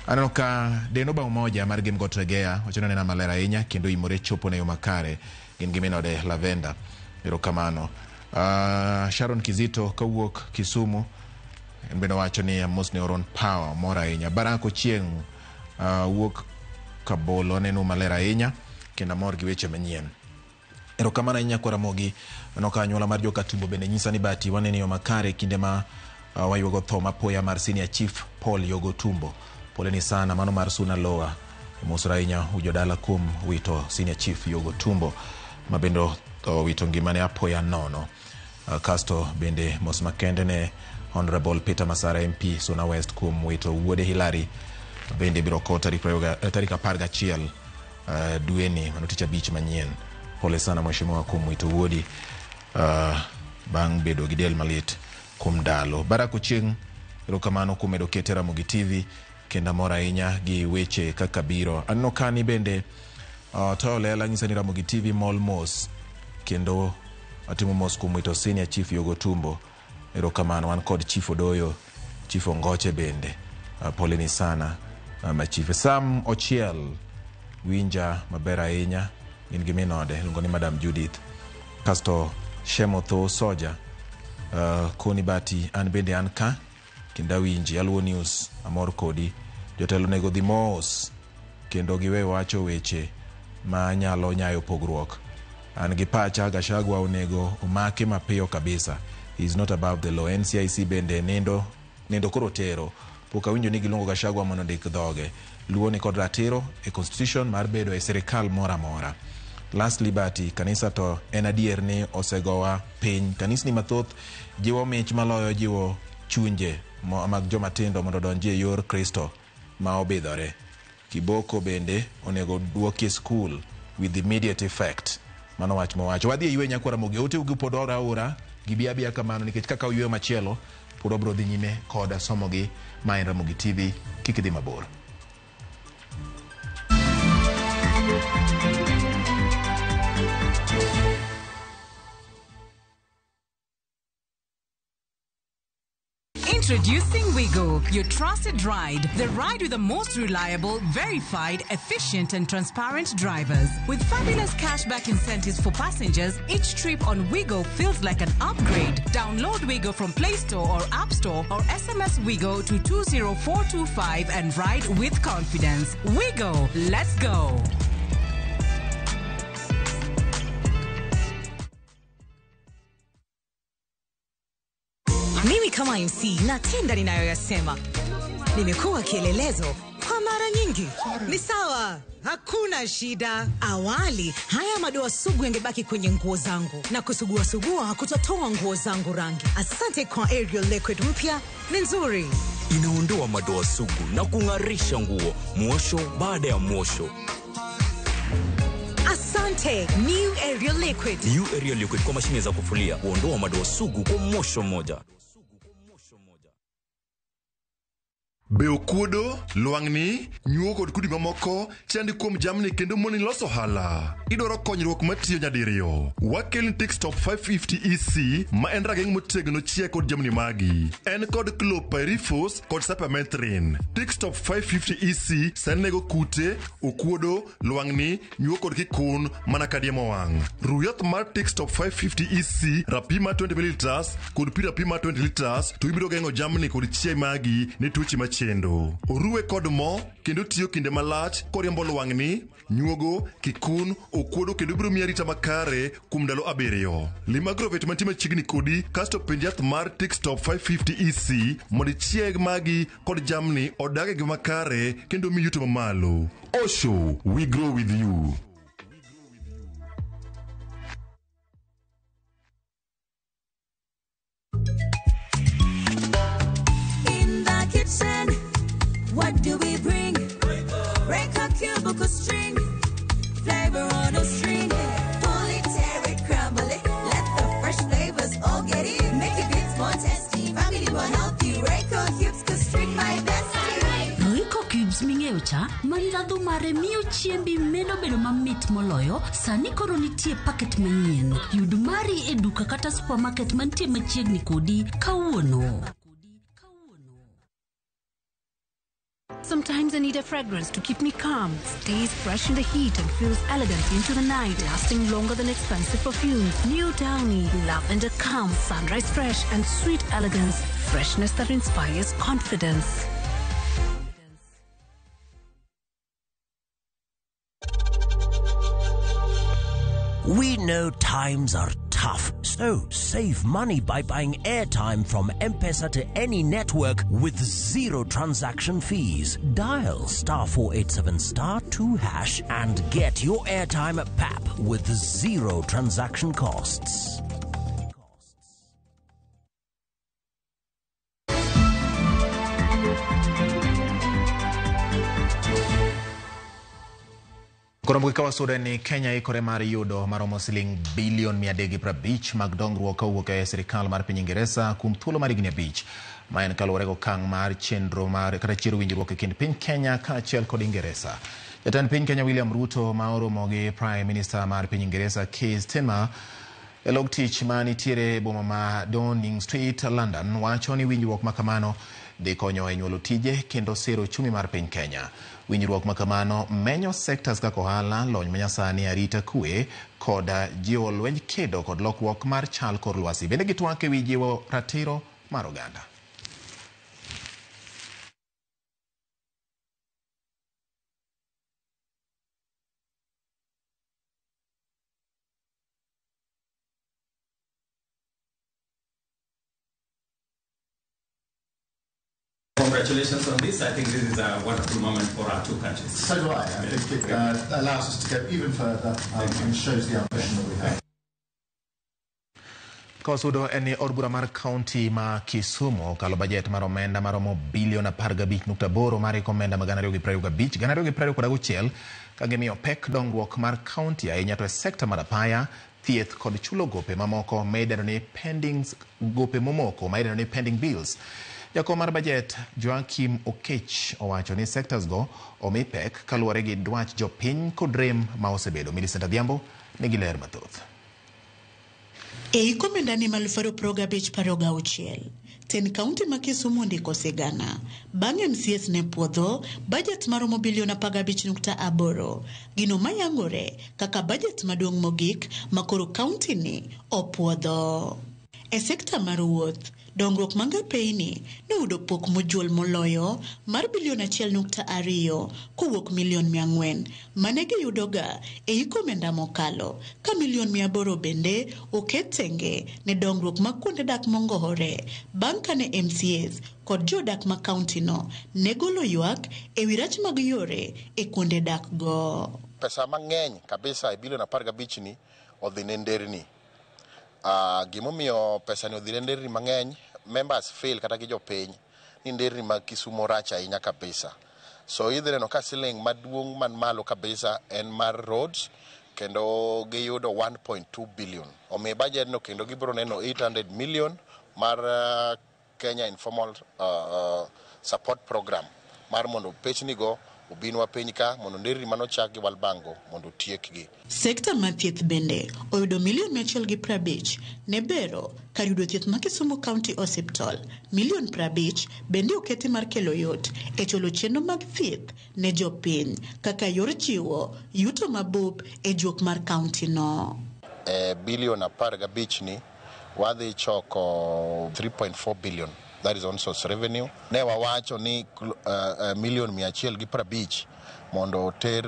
aneno ka denoba umoja mar game gotregea wachano nena malera inya kendo imore chopo na yo makare gin giminode Lavenda kamano. Sharon Kizito kawuok Kisumu beno wacho ni mosne oron power mora inya. Barako Chieng wuok Kabolo neno malera inya kenda mor gi weche manyien. Kamano inya kwa Ramogi noka nyola mar joka tumbo bende nyisa ni bati waneni yo makare kinde ma wayuogo tho mapoya mar senior chief Paul Yogo Tumbo. Pole ni sana mano mar Suna Loa mosra inya ujodala kum wito senior chief Yogo Tumbo mabendo wito ngimane apoya nono. Kasto bende mos makende ne Honorable Peter Masara MP Suna West kum wito wuode Hilary bende biro ko tarika 11 dueni manoticha beach manyien. Pole sana mheshimiwa kum wito wuodi bang bedo gidel malit kum dalo. Barako Chieng kamano kumedo ketera Ramogi TV kenda mora inya gi weche kaka biro. Anno kani bende to lela ngisa ni Ramogi TV mol mos kendo atimo mos kumwito senior chief Yogo Tumbo. Kamano wan kod chief Odoyo, chief Ongoche bende. Pole ni sana chief Sam Ochiel winja mabera inya in giminode lungoni Madam Judith. Kasto Shemotho Soja koni bati an bende anka kenda winji Aluo News amor kodi jotelo nego dhi mos kendo giwe wacho weche ma nyalo nyayo pogruok. An gi pacha Gachagua onego omake mapiyo kabisa. He is not above the law. NCIC bende nendo korotero poka winjo ni gilongo Gachagua mondo ndik dhoge. Luo ni kod ratiro constitution mar bedo e serikal mora mora. Last Liberty kanisa to en adier ni osegowa piny. Kanisni mathoth jiwo mich maloyo jiwo chunje mag joma tindo mondo donjie yor Kristo ma obidhore. Kiboko bende onego duoki school with immediate effect. Mano wach mowacho. Wadhi ywe nyakwa Ramogi ote ugi podora ora gibiabia kamano nikech kaka uywe machielo pod bro dhi nyime kod somogi ma en Ramogi TV kikidhi mabor. Introducing Wigo, your trusted ride. The ride with the most reliable, verified, efficient and transparent drivers. With fabulous cashback incentives for passengers, each trip on Wigo feels like an upgrade. Download Wigo from Play Store or App Store or SMS Wigo to 20425 and ride with confidence. Wigo, let's go. Mimi kama MC natenda ninayoyasema. Nimekuwa kielelezo kwa mara nyingi. Ni sawa, hakuna shida. Awali, haya madoa sugu yangebaki kwenye nguo zangu. Na kusugua kutotoa nguo zangu rangi. Asante kwa Ariel Liquid mpya, ni nzuri. Inaondoa madoa sugu na kung'arisha nguo, mwosho baada ya mwosho. Asante, New Ariel Liquid. New Ariel Liquid kwa mashine za kufulia, huondoa madoa sugu kwa mwosho moja. Beokudo, Luangni, nyuo kod kudi mamoko, chandi kuom jamni kendo moni loso hala. Idoro konyruok matiyo nyadiriyo. Wakel Textop 550 EC, ma en rageng motegno chia kod jamni magi. En kod clopyrifos kod sapamethrin. Textop 550 EC sanego kute, okuodo, luangni, nyuo kod kikun, mana kadiemo wang. Ruyath mar Textop 550 EC, rapima 20 ml, kod pi rapima 20 liters, to ibiro gengo jamni kod chia magi ne tuoche machendo. Oruwe kod mo kendo tiyo kinde malach koriembo luangni, nyuogo, kikun, okuodo kendo biro miya rita makare kuom ndalo 7. Limagrovet mantie machiegni kodi kasto penj yath mar Textop 550 EC mondo chieg magi kod jamni odage gi makare kendo mi yuto mamalo. Osho, we grow with you. What do we bring? Break a cubicle string, flavor on a string. Pull it, tear it, crumble it. Let the fresh flavors all get in. Make it bits more tasty. Family more healthy. Reiko cubes could string my bestie. Reiko cubes mingewe nyocha mandadhu mare miyo chiembi medo bedo mamit moloyo. Sani koro nitie paket manyien. Yud mari e duka kata supermarket mantie machiegni kodi kawuono. Sometimes I need a fragrance to keep me calm, stays fresh in the heat and feels elegant into the night, lasting longer than expensive perfumes. New Downy, lavender calm, sunrise fresh and sweet elegance, freshness that inspires confidence. We know times are tough, so save money by buying airtime from M-Pesa to any network with zero transaction fees. Dial *487*2# and get your airtime PAP with zero transaction costs. Korombuka wa Sudan ni Kenya ikore mar yudo maromo siling bilion 350 mag dongruok kowuok e sirikal mar piny Ingresa kuom thuolo mar higni 5 ma en kaluwore go kang mar chenro mar kata chiero winjruok e kind piny Kenya kaachiel kod Ingresa. Jatend piny Kenya William Ruto ma oromo gi Prime Minister mar piny Ingresa Keir Starmer e log tich manitiere boma ma Downing Street, London, wacho ni winjruok makamano dhi konyo e nyuolo tije kendo siro chumi mar piny Kenya. Winjruok makamano menyo sectors kaka ohala, lony manyasani, arita kwe kod jiwo lwenj kedo kod lokruok mar chal kor lwasi. Bende gitwak ewi jiwo ratiro mar oganda. Congratulations on this. I think this is a wonderful moment for our two countries. So do I. I think it allows us to go even further and shows the ambition that we have. Kosudo eni orbura mar county ma Kisumu kalo budget mar omenda maromo bilion 15.8 mar omenda magana 225 gana 226 kagimiyo pek dongruok mar county ahinya to sekta mar apaya, thieth kod chulo gope mamoko maideno ni pendings gope momoko maideno ni pending bills. Jakom mar budget Joakim Okech owacho ni sectors go omi pek kaluwore gi dwach jopiny kod rem ma osebedo. Millicent Adhiambo nigi ler mathoth. Eiko mendani malufaro proga bech paroga uchiel. Ten county ma Kisumu ndiko sigana. Bang MCS ne puodho, budget maromo bilion 15.8. Gino mayangore kaka budget maduong' mogik makoro county ni opuodho. E sekta mar wuoth, dongruok mangapeini noyudo pok mojuol moloyo mar bilion 1.2 kowuok milion 400 mane giyudoga e iko omenda mokalo ka milion 800 bende oketenge ne dongruok mag kuonde dak mongohore bang' kane MCAs kod jodak ma county no ne golo ywak e wi rach mag yore e kuonde dak go. Pesa mang'eny kabisa e bilion 15 ni odhi ne nderni. Gimomiyo pesa ni odhi nderni mang'eny, members fail kata gi jopiny ni nderni mag Kisumu rach ahinya kabisa. So idhireno ka siling maduong' man malo kabisa en mar roads kendo giyudo 1.2 billion. Omiyo budget no kendo gibiro neno 800 million mar Kenya Informal Support Program mar mondo pechni go obinwa piny ka mondo nderni manochak gi Walbango mondo tiekgi. Sekta ma thieth bende oyudo milion 150 ne bero kar yudo thieth ma Kisumu County Hospital. Milion 50 bende oketi mar kelo yot e cholo chenro mag thieth ne jopiny kaka yor chiwo yuto mabup e juok mar county no. Bilion 15 ni wadhi choko 3.4 billion. That is also revenue. Ne wawacho ni milion 150 mondo ter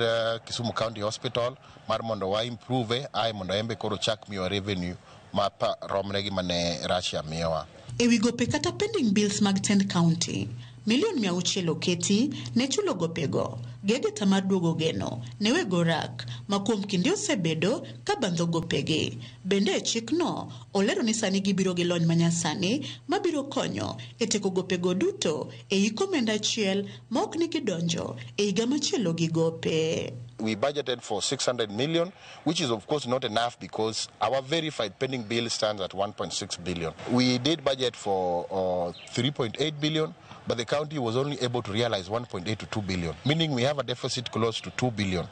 Kisumu County Hospital mar mondo wa improve ai mondo embe koro chak miyo revenue ma romne gi mane Russia miyowa. Ewi gope kata pending bills mag 10 county, milion 600 oketi ne chulo gopego. Gege tamar duogo geno ne wego rak ma kuom kinde osebedo ka bandho gopege. Bende e chikno olero ni sani gibiro gi lony manyasani mabiro konyo e teko gopego duto e iko omenda achiel ma ok ni gidonjo e higa machielo gi gope. We budgeted for 600 million, which is of course not enough because our verified pending bill stands at 1.6 billion. We did budget for 3.8 billion, but the county was only able to realize 1.8 to 2 billion, meaning we have a deficit close to 2 billion.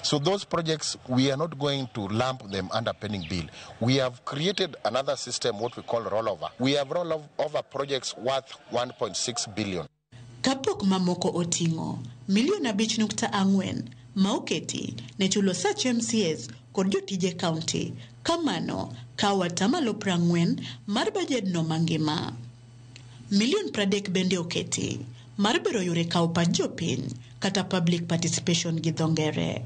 So those projects, we are not going to lump them under pending bill. We have created another system, what we call rollover. We have rollover projects worth 1.6 billion. Kapok mamoko otingo, milion 5.4 maoketi ne chulo sach MCS kod jotije county. Kamano, kawa tamalo 40 mar budget no mangima. Milion 30 bende oketi, mar bero yore kao pa jopiny, kata public participation gi dhongere.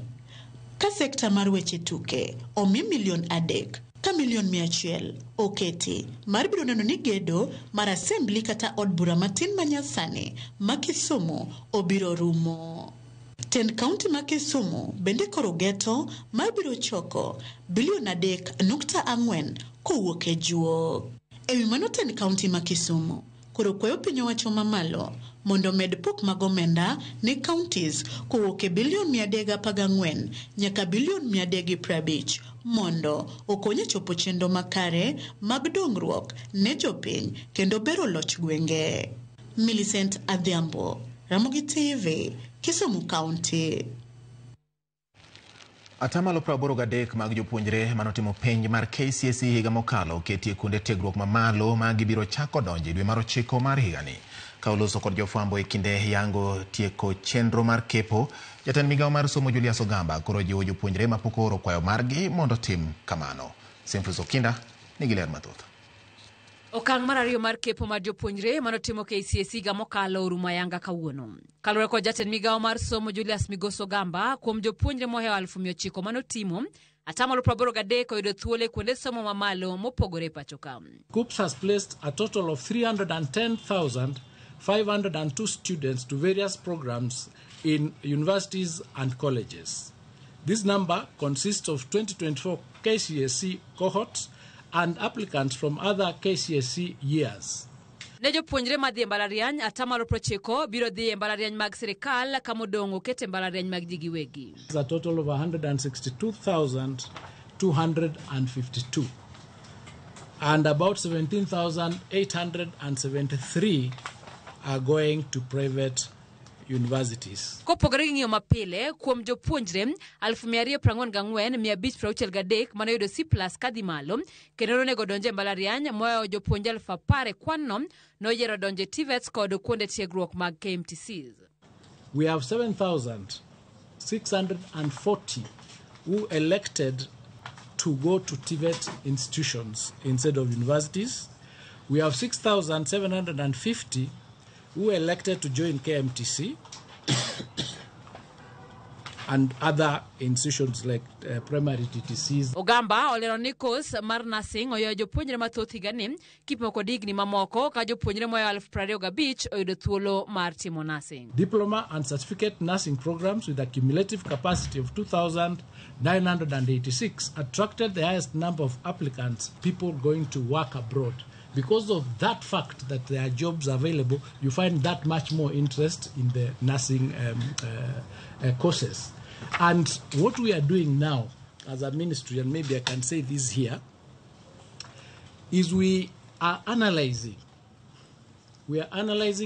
Ka sekta mar weche tuke, omi milion 3, ka milion 100 oketi, mar biro neno ni gedo mar assembly kata od bura matin manyasani ma Kisumu obiro rumo. Ten county ma Kisumu bende koro geto mar biro choko bilion 3.4 kowuok e juok. Ewi mano ten county ma Kisumu koro kwayo piny owacho mamalo mondo med pok mag omenda ne counties kowuok e bilion 314 nyaka bilion 350 mondo okonye chopo chenro makare mag dongruok ne jopiny kendo bero loch gwenge. Millicent Adhiambo, Ramogi TV, Kisumu County. Atamalo 83 mag jopuonjre manotimo penj mar KCSE higa mokalo ketie kuonde tiegruok mamalo ma gibiro chako donje dwe mar 9 mar higani. Ka oloso kod jofwambo e kinde yango tieko chenro mar kepo, jatend migao mar somo Julius Ogamba koro jiwo jopuonjre mapok oro kwayo margi mondo tim kamano. Simfus Okinda nigi ler mathoth. Okang' mar ariyo mar kepo mar jopuonjre manotimo KCSE higa mokalo orumo ayanga kawuono. Kaluwore kod jatend migao mar somo Julius Migoso Ogamba, kuom jopuonjre mohewo 900 manotimo, atamalo 83 oyudo thuolo e kuonde somo mamalo mopogore pacho ka. KUPS has placed a total of 310,502 students to various programs in universities and colleges. This number consists of 2024 KCSE cohorts and applicants from other KCSE years. Ne jopuonjre madhi e mbalariany, atamalo 90 biro dhi e mbalariany mag sirikal kamodong' okete mbalariany mag ji giwegi. A total of 162,252 and about 17,873 are going to private universities. Kopogore gi ng'iyo mapile, kuom jopuonjre 244,563 manoyudo C+ kadhi malo, kendo nonego donje mbalariany moyo jopuonjre 10,000 kwanno noyiero donje TVETs kod kuonde tiegruok mag KMTCs. We have 7,640 who elected to go to TVET institutions instead of universities. We have 6,750 who elected to join KMTC and other institutions like primary TTCs. Ogamba olero ni course mar nursing oyo jopuonjre mathoth higani kipimo kod higni mamoko ka jopuonjre moyo 25,000 oyudo thuolo mar timo nursing. Diploma and certificate nursing programs with a cumulative capacity of 2,986 attracted the highest number of applicants, people going to work abroad. Because of that fact that there are jobs available, you find that much more interest in the nursing courses. And what we are doing now as a ministry, and maybe I can say this here, is we are analyzing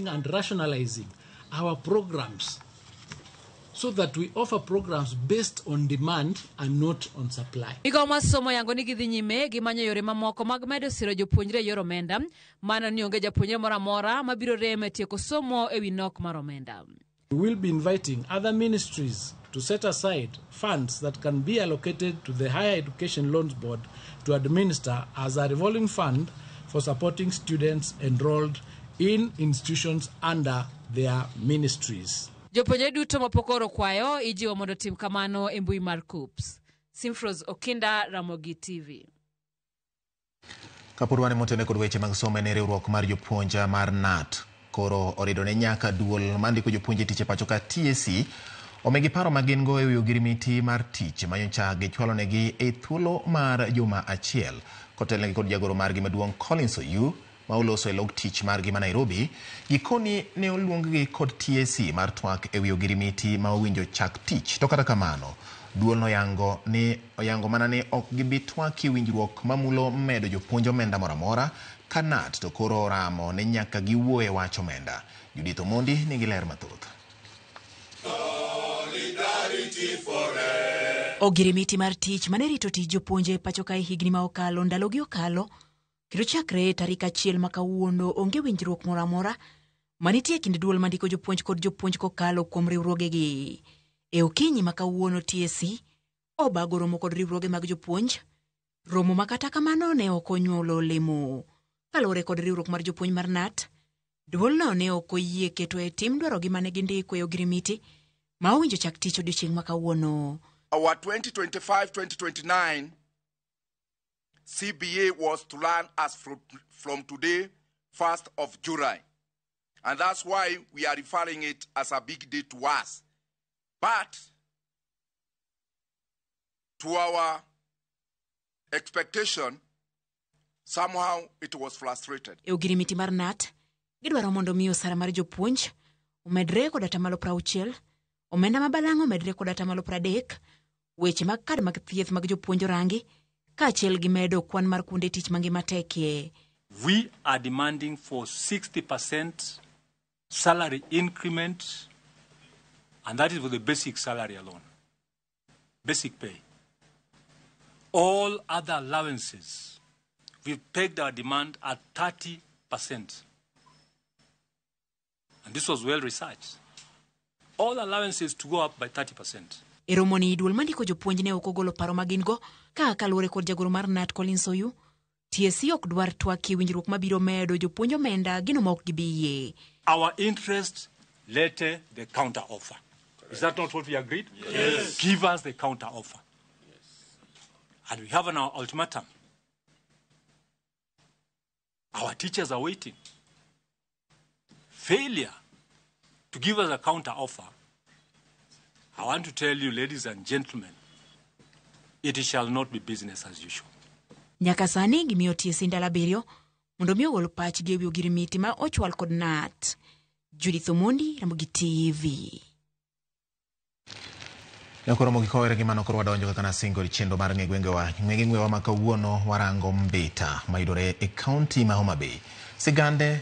and rationalizing our programs so that we offer programs based on demand and not on supply. Migao mar somo yango ni gidhi nyime gimanyo yore mamoko mag medo siro jopuonjre yor omenda, mana ni onge japuonjre moro amora mabiro rem tieko somo ewi nok mar omenda. We will be inviting other ministries to set aside funds that can be allocated to the Higher Education Loans Board to administer as a revolving fund for supporting students enrolled in institutions under their ministries. Jopuonjre duto mapokoro kwayo ijiwo mondo tim kamano e mbui mar KUPS. Simfros Okinda, Ramogi TV. Kapurwane motene kod weche mag somo ne riwruok mar jopuonja mar NAT koro orido ne nyaka duol mandiko jopuonje tich e pacho ka TSC omegi paro magin go e wi ogirimiti mar tich manyocha gichwalo negi e thuolo mar juma achiel kotelnegi kod jagoro margi maduong' Collins Oyu ma oloso e log tich margi ma Nairobi. Gikoni ne oluonggi kod TSC mar twak e wi ogirimiti ma owinjo chak tich, to kata kamano duol no oyango mana ni ok gibi twak winjruok mamulo medo jopuonjo omenda mora mora Kanat to koro ramo ne nyaka giwuoye wach omenda. Judith Omondi nigi ler mathoth. Ogirimiti mar tich mane rito tij jopuonje pacho kae higni ma okalo ndalogi okalo kendo chakre tarik 1 ma kawuono onge winjruok moro amora manitie kind duol mandiko jopuonj kod jopuonj kokalo kuom riwruogegi. E okinyi ma kawuono TSC obago romo kod riwruoge mag jopuonj, romo makata kamano ne ok onyuolo olemo. Kalore kod riwruok mar jopuonj mar NAT, duolno ne ok oyie keto e tim dwarogi mane gindiko e ogirimiti ma owinjo chak tich odiochieng' ma kawuono. Our 2025-2029 CBA was to run as from today, 1st of July. And that's why we are referring it as a big day to us. But to our expectation, somehow it was frustrated. E ogirimiti mar NAT, gidwaro mondo miyo sara mar jopuonj omedre kod atamalo 60, omenda mabalang' omedre kod atamalo 30, weche mag kad mag thieth mag jopuonj rangi, kaachiel gi medo kwan mar kuonde tich mangima tekie. We are demanding for 60% salary increment, and that is for the basic salary alone. Basic pay. All other allowances, we've pegged our demand at 30%. And this was well researched. All allowances to go up by 30%. E romoni duol mandiko jopuonj ne ok ogolo paro magingo ka kalure kod jagoro mar NAT Collins Oyu. TSC ok dwar twak winjruok mabiro medo jopuonj omenda gino ma ok gibiye. Our interest later the counter offer. Is that not what we agreed? Yes. Give us the counter offer. Yes. And we have an ultimatum. Our teachers are waiting. Failure to give us a counter offer, I want to tell you, ladies and gentlemen, it shall not be business as usual. Nyaka sani gimiyo TSC ndalo 7 mondo mi ogol pachgi ewi ogirimiti ma ochwal kod NAT. Judith Omondi, Ramogi TV. Nekoro gikowere gi mano koro wadonjo kaka nasingo di chendo mar ng'egwengewa ma kawuono warango Mbita mayudore e kaunti ma Homa Bay. Sigande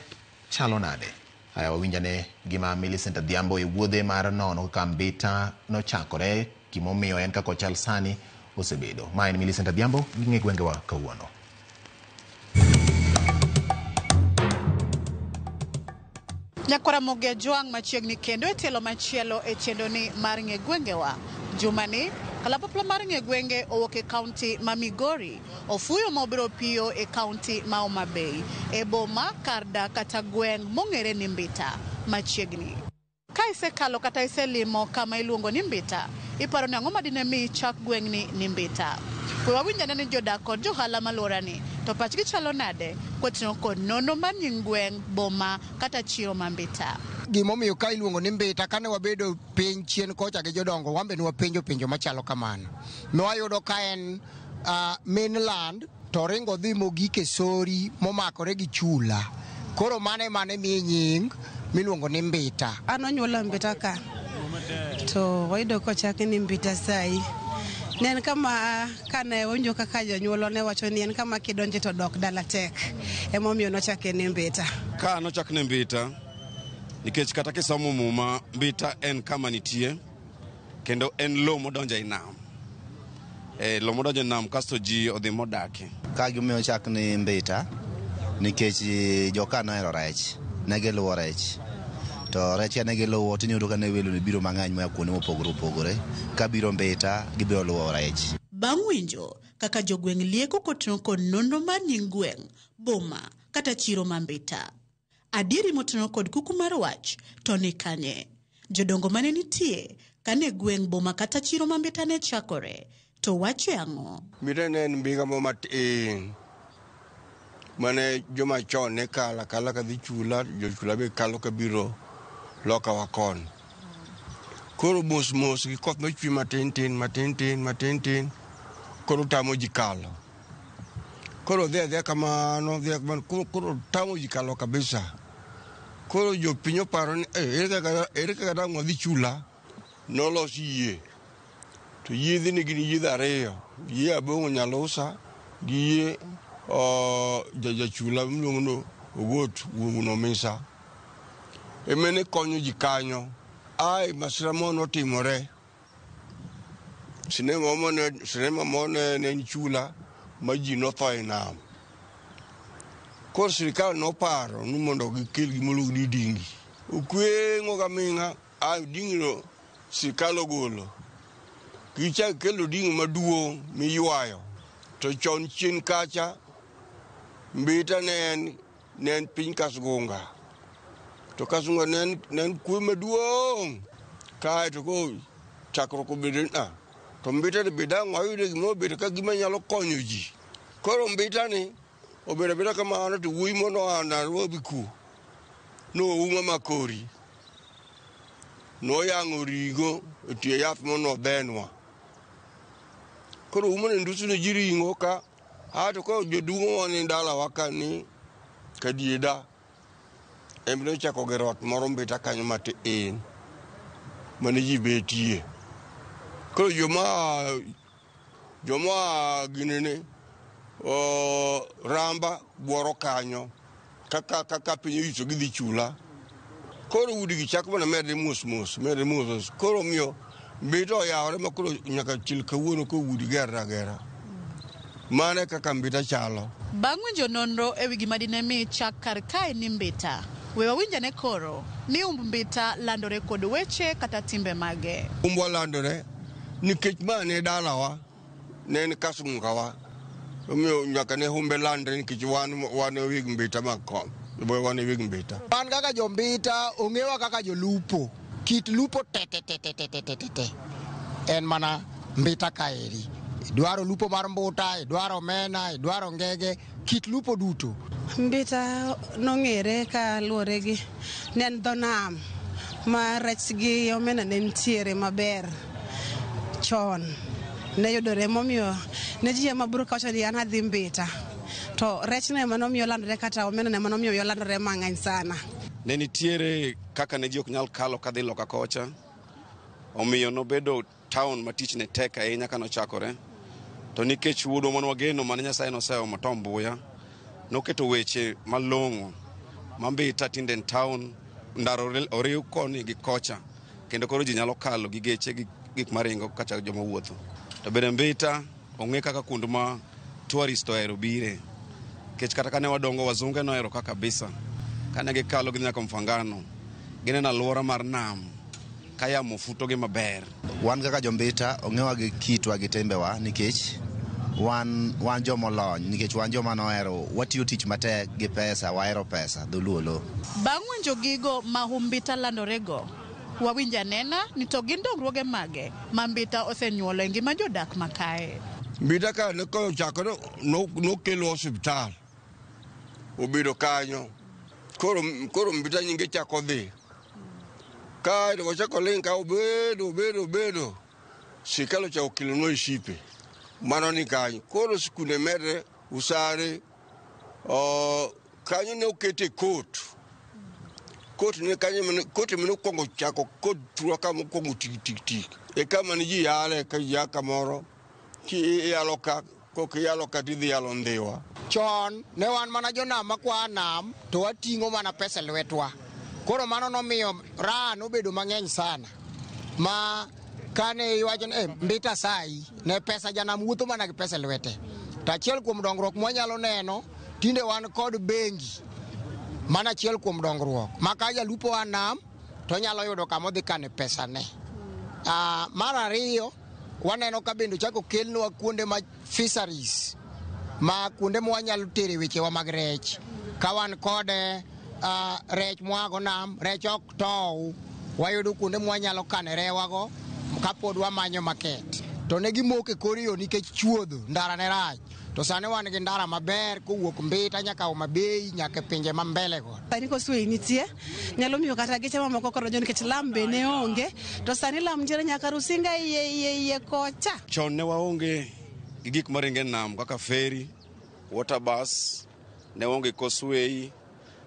chalo nade? Aya wawinjane gima Millicent Adhiambo e wuodhe mar nono kaka Mbita nochakore, gimomiyo en kako chal sani osebedo. Ma en Millicent Adhiambo gi ng'egwengewa kawuono. Nyakwara Moge Juang machiegni kendo e tielo machielo e chendo ni mar ng'egwengewa. Jumani, kalapapla mar ng'egwenge owuok e kaunti ma Migori, ofuyo mobiro piyo e kaunti ma Homa Bay, e boma karda kata gweng' mong'ere ni Mbita machiegni. Ka isekalo kata iselimo kama iluongo ni Mbita, iparo ni ang'o madine mi chak gweng'ni ni Mbita. We wawinjane ni jodak kod johala malorani, to pachgi chalo nade koting'o kod nono mar nyingweng' boma kata chiro ma Mbita. Gimomiyo ka iluongo ni Mbita kane wabedo piny chien kocha gi jodongo, wambe ni wapenjo penjo machalo kamano. Nwayudo ka en mainland to ringo dhi mogik e sori momakore gi chula. Koro mane miye nying miluongo ni Mbita. An onyuola Mbita ka. To wayudo kochaki ni Mbita sai. Nen kama kane wonjo kaka jonyuolo ne wacho ni en kama kidonje to dok dala tek. Emomiyo nochake ni Mbita. Ka nochak ni Mbita nikech kata kisomo muma Mbita en kama nitie kendo en lo modonjo e nam. Lo modonjo e nam kasto ji odhi modaki. Ka gimiyo chak ni Mbita nikech joka nohero rech, ne giluwo rech. To rech ne giluwo tinyudo ka ne welo ne biro mang'eny moa kuonde mopogore opogore. Ka biro Mbita gibiro luwo rech. Bang' winjo kaka jogweng' lieko koting'o kod nono mar nyingweng' boma kata chiro ma Mbita. Adieri moting'o kod kuku mar wach to ni kanye. Jodongo mane nitie kane gweng' boma kata chiro ma Mbita ne chakore to wacho ang'o. Mbita ne en migamo matin mane joma chon ne kala ka dhi chula, jochula be kalo ka biro loka wakon. Koro mos gi koth nochwi matin, koro tamo ji kalo. Koro dhia kamano, koro tamo ji kalo kabisa. Koro jopiny oparo ni ere kaka dang' wadhi chula, nolos yie. To yiedhi ni gin yiedhi ariyo, yie Abong'o Nyalusa gi yie jachula miluongo no Ogot wuono misa emene konyo ji kanyo ai masira mono timore sinema mone ne chula ma ji notho e nam kor sirikal noparo ni mondo gikel gimoluongo ni dingi okweng'o gaminga dingino sirikal ogolo gichak kelo dingo maduong' miywayo to chon chien kacha mbita ne en piny Kasgunga to Kasgunga ne en kwe maduong' kae to ko chakruok obedo to mbita ni bidang' oyude gimobedo ka gima nyalo konyo ji koro mbita ni obedo abeda kamano to wuoyi mono Nairobi ku nouma makori noyang'o rigo e tie yath mono dhenwa koro umone ndusu ne ji ring'o ka to ko jodugo wani ndalawa ka ni kadieda emne chako gero ot moro mbita kanyo matin mane ji betie koro joma ginene ramba buoro kanyo kaka piny oyiso gidhi chula koro udi gichako mana medre mos koro miyo mbita oyawore ma koro nyaka chil kawuono ko udi gera mane kaka mbita chalo. Bang' winjo nonro ewi gima dine mi chak kar kae ni mbita, we wawinjane koro ni mbita landore kod weche kata timbe mage. Umbwa landore nikech mane dalawa ne en Kasgungawa omiyo nyaka ne humbe landre nikech wan wig mbita makom wan wig mbita. Wan kaka jo mbita ong'ewa kaka jo lupo kit lupo te en mana mbita kaeri. Idwaro lupo mar mbuta, idwaro omena, idwaro ngege, kit lupo duto. Mbita nong'ere ka luwore gi ne en dho nam ma rech gi omena ne nitiere maber chon ne yudore momiyo ne ji ema biro kawacho ni an adhi mbita to rech ne ema nomiyo landore kata omena ne ema nomiyo landore mang'eny sana. Ne nitiere kaka ne ji ok nyal kalo kadhi loka kocha omiyo nobedo town ma tich ne tek ahinya ka nochakore to nikech wuodwa mane wageno mane Nyasaye noseyo matom buya noketo weche malong'o ma mbita tinde en town ndaro oriw koni gi kocha kendo koro ji nyalo kalo gi geche gi gik maringo kacha joma wuotho to bende mbita ong'e kaka kuond ma tourist ohero bire kech kata kane wadongo wazunge nohero ka kabisa kane gikalo gi nyaka Mfangano gineno alwora mar nam ka yamo futogi maber. Wan kaka jombita ong'ewa gi kitwa gi tembewa nikech wan jomolony nikech wan joma nohero watiyo tich matek gi pesa wahero pesa dholuolo. Bang' winjo gigo ma mbita landorego wawinja nena ni to gin dongruoge mage ma mbita osenyuolo e ngima jodak makae. Mbita ka ne kochakore nokelo osiptal obedo kanyo koro mbita nyinge chako dhi kae to wachako ling ka obedo sikalo cha okilonwa ishipe mano ni kanyo koro sikunde medre usare kanyo ne okete kot ne kanyo kot mene okwongo chako kot tura kama okwongo tik e kama ni ji yale ka ya kamoro ki yalo ka kok yalo ka tidhi yalo ndhiwa chon ne wan mana jonam makwa nam to wating'o mana pesa lwetwa koro mano nomiyo ran obedo mang'eny sana ma kane iwacho ni mbita sai ne pesa janam wuotho mana gi pesa lwete to achiel kuom dongruok mwanyalo neno tinde wan kod bengi mana achiel kuom dongruok ma ka jalupo wa nam to nyalo yudo kama odhi kane pesa ne. Mar ariyo waneno ka bende chako kelnwa kuonde ma fisheries ma kuonde mwanyalo tere wechewa mag rech ka wan kode rech mwago nam rech ok tow wayudo kuonde mwanyalo kane rewago kapod wamanyo market to ne gimoke kor yo nikech chuodho ndara ne rach to sani wan gi ndara maber kowuok mbita nyaka Homa Bay nyaka pinje ma mbele go. Sani koswe nitie nyalo miyo kata geche mamoko koro jo nikech lam be ne onge to sani lam nitiere nyaka Rusinga iye kocha. Chon ne waonge gi gik maringe nam kaka ferry, water bus, ne waonge causeway,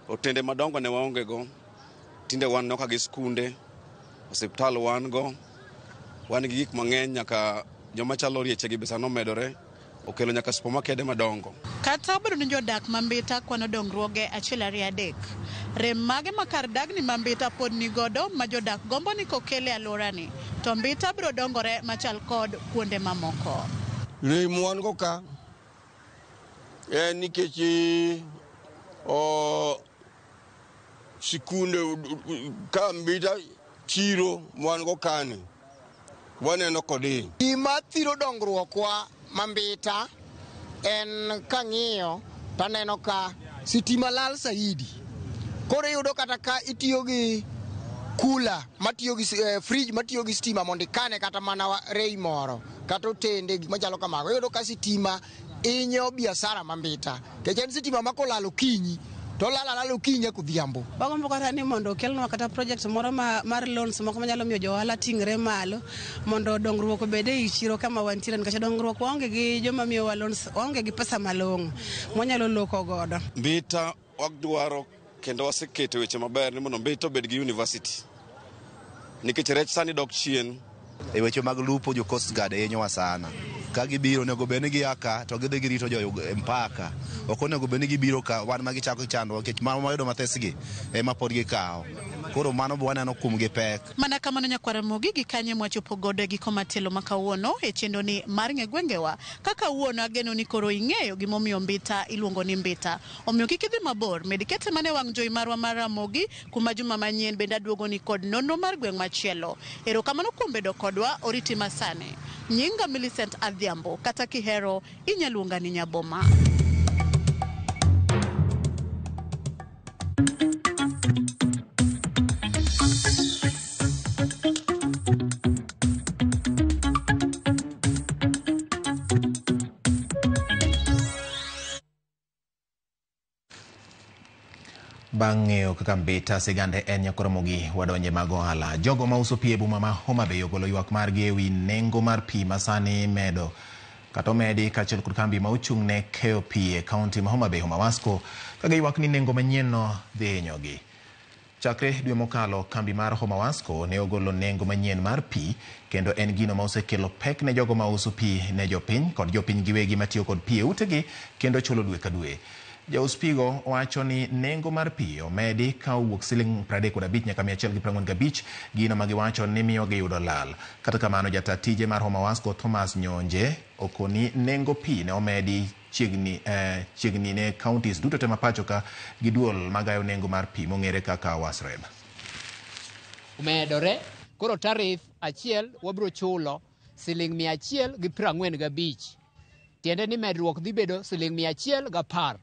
otende madongo ne waonge go. Tinde wan noka gi skunde, osiptal wan go, wan gi gik mang'eny nyaka joma chalo rieche gi bisa nomedore. okelo nyaka supermarket madongo. Kata bro ni jodak mambita kwano dongruoge achiel ariyo adek. Rem mage makar dagni mambita pod ni godo ma jodak gombo ni kokele alorani. To mbita bro dongore machal kod kuonde mamoko. Rem wan go ka. Nikech sikunde ka mbita chiro wan go kani. Waneno kodi. Gima thiro dongruokwa mambita en kang'iyo taneno ka sitima lal saidi. Koro yudo kata ka itiyo gi kula matiyo gi fridge matiyo gi stima mondo ikane kata mana rei moro kata otende machalo kamago. Yudo ka sitima inyo biashara mambita. Kech en sitima makolalo kinyi to lalo kinyi kudhiambo. Bagombo kata ni mondo kelnwa kata project moro mar loans moko manyalo miyo jo ohala tingre malo mondo dongruok obede e chiro kama wantiere nikech dongruok onge gi joma miyo wa loans onge gi pesa malong'o monyalo loko godo. Mbita wadwaro kendo waseketo weche maber ni mondo Mbita obed gi university. Nikech rech sani dok chien. E weche mag lupo jo Coast Guard yenyowa sana. Ka gibiro nego beni gi aka to gidhi girito jo mpaka. Ok onego beni gibiro ka wan ma gichako chando nikech mano mayudo mathesgi ema pod gikawo. Koro mano bo waneno kum gi pek. Mana kamano nyakwara mogi gi kanye mwachopo godo gi komatelo makawuono e chendo ni mar ng'egwengewa. Kaka wuono ageno ni koro ing'eyo gimomiyo Mbita iluongo ni Mbita. Omiyo kik idhi mabor med kete mane wang' jowi marwa mar Ramogi kuma juma manyien bende aduogo ni kod nonro mar gweng' machielo. Erokamano kuom bedo kodwa oriti masane. Nyinga Millicent Adhiambo kata kihero inyaluonga ni Nyaboma. Bang'eyo kaka Mbita sigande en nyakoromogi wadonje mag ohala. Jogo mauso pi e boma ma Homa Bay ogolo ywak margi ewi nengo mar pi masani medo kata omedi kaachiel kod kambi ma ochung' ne keyo pi e kaunti ma Homa Bay Wasco ka giywak ni nengo manyienno dhi hinyogi. Chakre dwe mokalo kambi mar Wasco ne ogolo nengo manyien mar pi kendo en gino ma osekelo pek ne jogo mauso pi ne jopiny kod jopiny giwegi matiyo kod pi e utegi kendo chulo dwe ka dwe. Jaus pigo wacho ni nengo mar pi omedi ka owuok siling 35 nyaka 145 gino ma giwacho ni miyo giyudo lal. Kata kamano jata tije mar Wasco Thomas Nyonje okoni nengo pi ne omedi chiegni ne counties duto te mapacho ka giduol magayo nengo mar pi mong'ere kaka Wasreb. Umedore koro tarif achiel wabro chulo siling 145. Tiende ni medruok dhi bedo siling 110.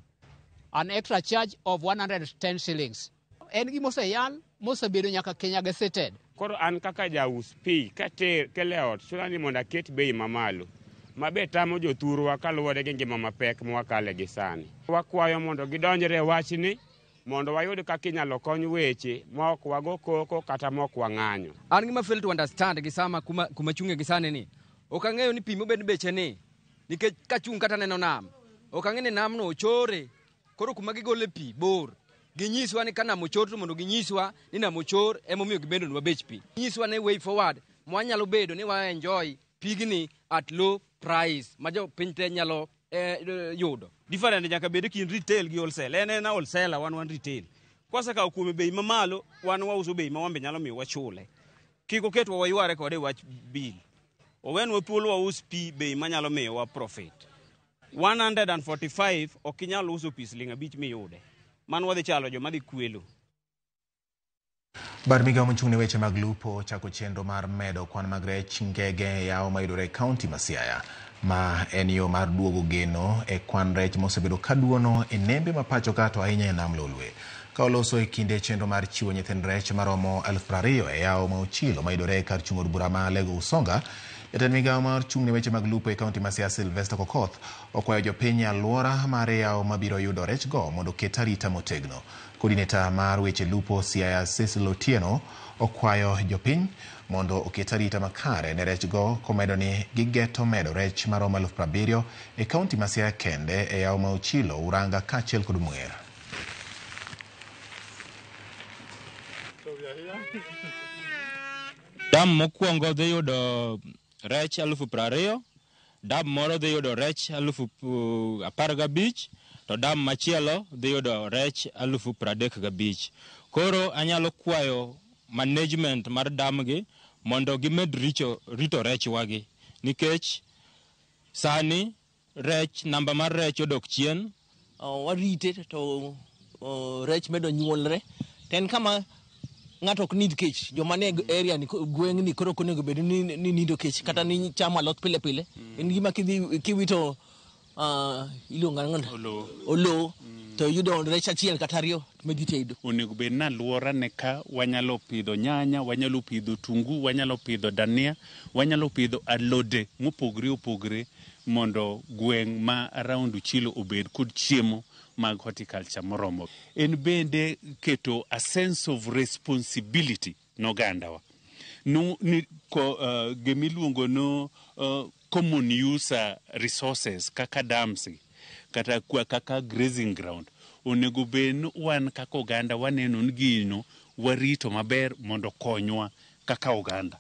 An extra charge of 110 shillings. En gi moseyal mosebedo nyaka Kenya Gazetted. Koro an kaka jaus pi kele ot chuna ni mondo aket bei mamalo. Mabe tamo jothurwa kaluwore gi ngima mapek mwakale gi sani. Wakwayo mondo gidonjre wachni mondo wayud kaka inyalo kony weche mok wago koko kata mok wang'anyo. An gima fail to understand gi sama kuma chunge gi sani ni. Ok ang'eyo ni pi mobed beche ni nikech ka chung kata neno nam. Ok ang'e ni nam no ochore. Koro kuma gigole pi bor. Ginyiswa ni kana mochor to mondo ginyiswa ni na mochor emomiyo gibedo nwa bech pi. Ginyiswa ni way forward mwanyalo bedo ni wa enjoy pigni at low price ma jo piny te nyalo yudo. Different nyaka bed kin retail gi wholesale. En wholesale wan retail. Kwasa ka kuome bei mamalo wan wauso bei ma wambe nyalo miyo wachule. Kiko ketwa wayware kode wach bill. Owenwa thuolo waus pi bei manyalo miyo wa profit. 145 okinyal uso pi siling 5 miyude. Mano wadhi chalo joma dhi kwelo. Bar migawo mochung' ne weche mag lupo chako chenro mar medo kwan mag rech ngege yawo mayudore e kaunti ma Siaya ma en yo mar duogo geno e kwan rech mosebedo kaduono e nembe mapacho kato ahinya e nam Lolwe. Ka oloso e kinde chenro mar chiwo nyithind rech maromo 20,000 e yawo ma ochilo mayudore e kar chung' od bura ma Lego Usonga. Jatend migawo mar chung' ne weche mag lupo e kaunti ma Siaya Sylvester Kokoth okwayo jopiny alwora mar yawo mabiro yudo rech go mondo ket arita motegno. Coordinator mar weche lupo Siaya Cecil Otieno okwayo jopiny mondo oket arita makare ne rech go komedo ni gigeto medo rech maromo 70,000 e kaunti ma Siaya kende e yawo ma ochilo Uranga kaachiel kod Muer. Dam mokwongo dhi yudo rech 20,000, dam moro dhi yudo rech 15,000 to dam machielo dhi yudo rech 35,000. Koro anyalo kwayo management mar dam gi mondo gimed rito rech wagi, nikech sani rech namba mar rech odok chien. Warite to rech medo nyuolre. Ten kama ng'ato ok nid kech, joma ne area ni gweng' ni koro konego bed ni nindo kech kata ni chamo alot pile pile. En gima kiwito iluonga ng'ano olo to yudo rech achiel kata ariyo medhi tedo. Onego bed na luora ne ka wanyalo pidho nyanya, wanyalo pidho tungu, wanyalo pidho dania, wanyalo pidho alode mopogre opogre mondo gweng' ma around Chilo obed kod chiemo mag horticulture moromo. En bende keto a sense of responsibility nogandawa. Gemiluongo no common use resources kaka dams kata kaka grazing ground. Onego bed wan kaka oganda waneno ni gino warito maber mondo konywa kaka oganda.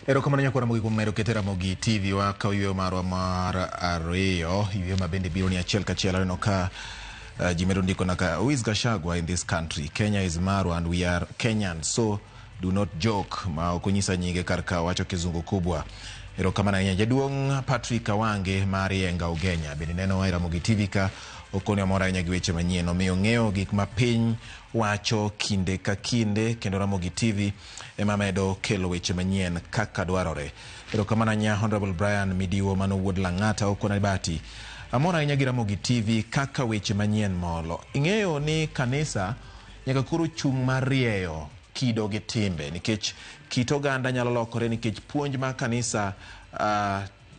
Erokamano nyakwa Ramogi kuom mero kete Ramogi TV wa ka yweyo marwa mar ariyo, yweyo mabende biro ni achiel kachiel. Aneno ka Jimedo ndiko naka, who is Gachagua in this country? Kenya is Maru and we are Kenyan, so do not joke. Ma okonyisa nyinge karka wacho kizungu kubwa. Erokamano ahinya. Jaduong' Patrick Awange mar Yenga Ugenya bende neno Ramogi TV ka okonyo mora ahinya gi weche manyien, omiyo ng'eyo gik ma piny wacho kinde ka kinde, kendo Ramogi TV ema medo kelo weche manyien kaka dwarore. Erokamano ahinya Honorable Brian Midiwo mano wuod Lang'ata okona bati. Amora ahinya gi Ramogi TV kaka weche manyien molo. Ing'eyo ni kanisa nyaka koro chung' mar rieyo kido gi timbe, nikech kit oganda nyalo lokore nikech puonj ma kanisa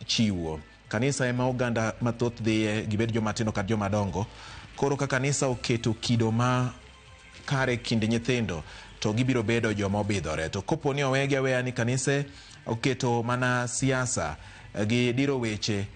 chiwo. Kanisa ema oganda mathoth dhiye, gibed jomatindo kata jomadongo. Koro ka kanisa oketo kido ma kare kinde nyithindo, to gibiro bedo joma obidhore. To kopo ni owegi aweya ni kanisa oketo mana siasa gi diro weche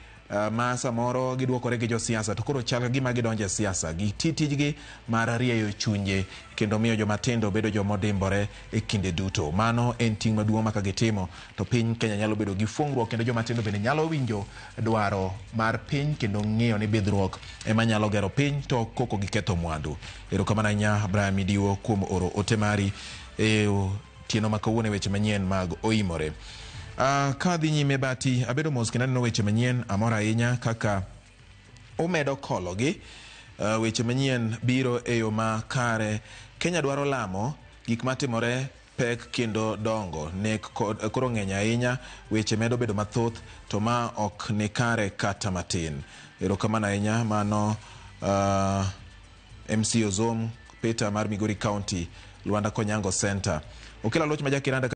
ma samoro giduokore gi jo siasa, to koro chal gima gidonje siasa gi titijgi mar rieyo chunje kendo miyo jomatindo bedo joma odimbore e kinde duto. Mano en ting' maduong' ma ka gitimo to piny Kenya nyalo bedo gi fungruok, kendo jomatindo bende nyalo winjo dwaro mar piny kendo ng'eyo ni bidhruok ema nyalo gero piny to koko giketho mwandu. Erokamano ahinya Brian Midiwo kuom oro ote mari tieno ma kawuono weche manyien mag oimore. Kadhi nyime bati abedo mos kendo neno weche manyien amora ahinya kaka omedo kologi. Weche manyien biro e yo ma kare. Kenya dwaro lamo gik matimore pek kendo dongo nek koro ng'eny ahinya, weche medo bedo mathoth to ma ok ni kare kata matin. Erokamano ahinya mano MC Ozom Peter mar Migori County, Luanda Konyango Center. Okela loch majakiranda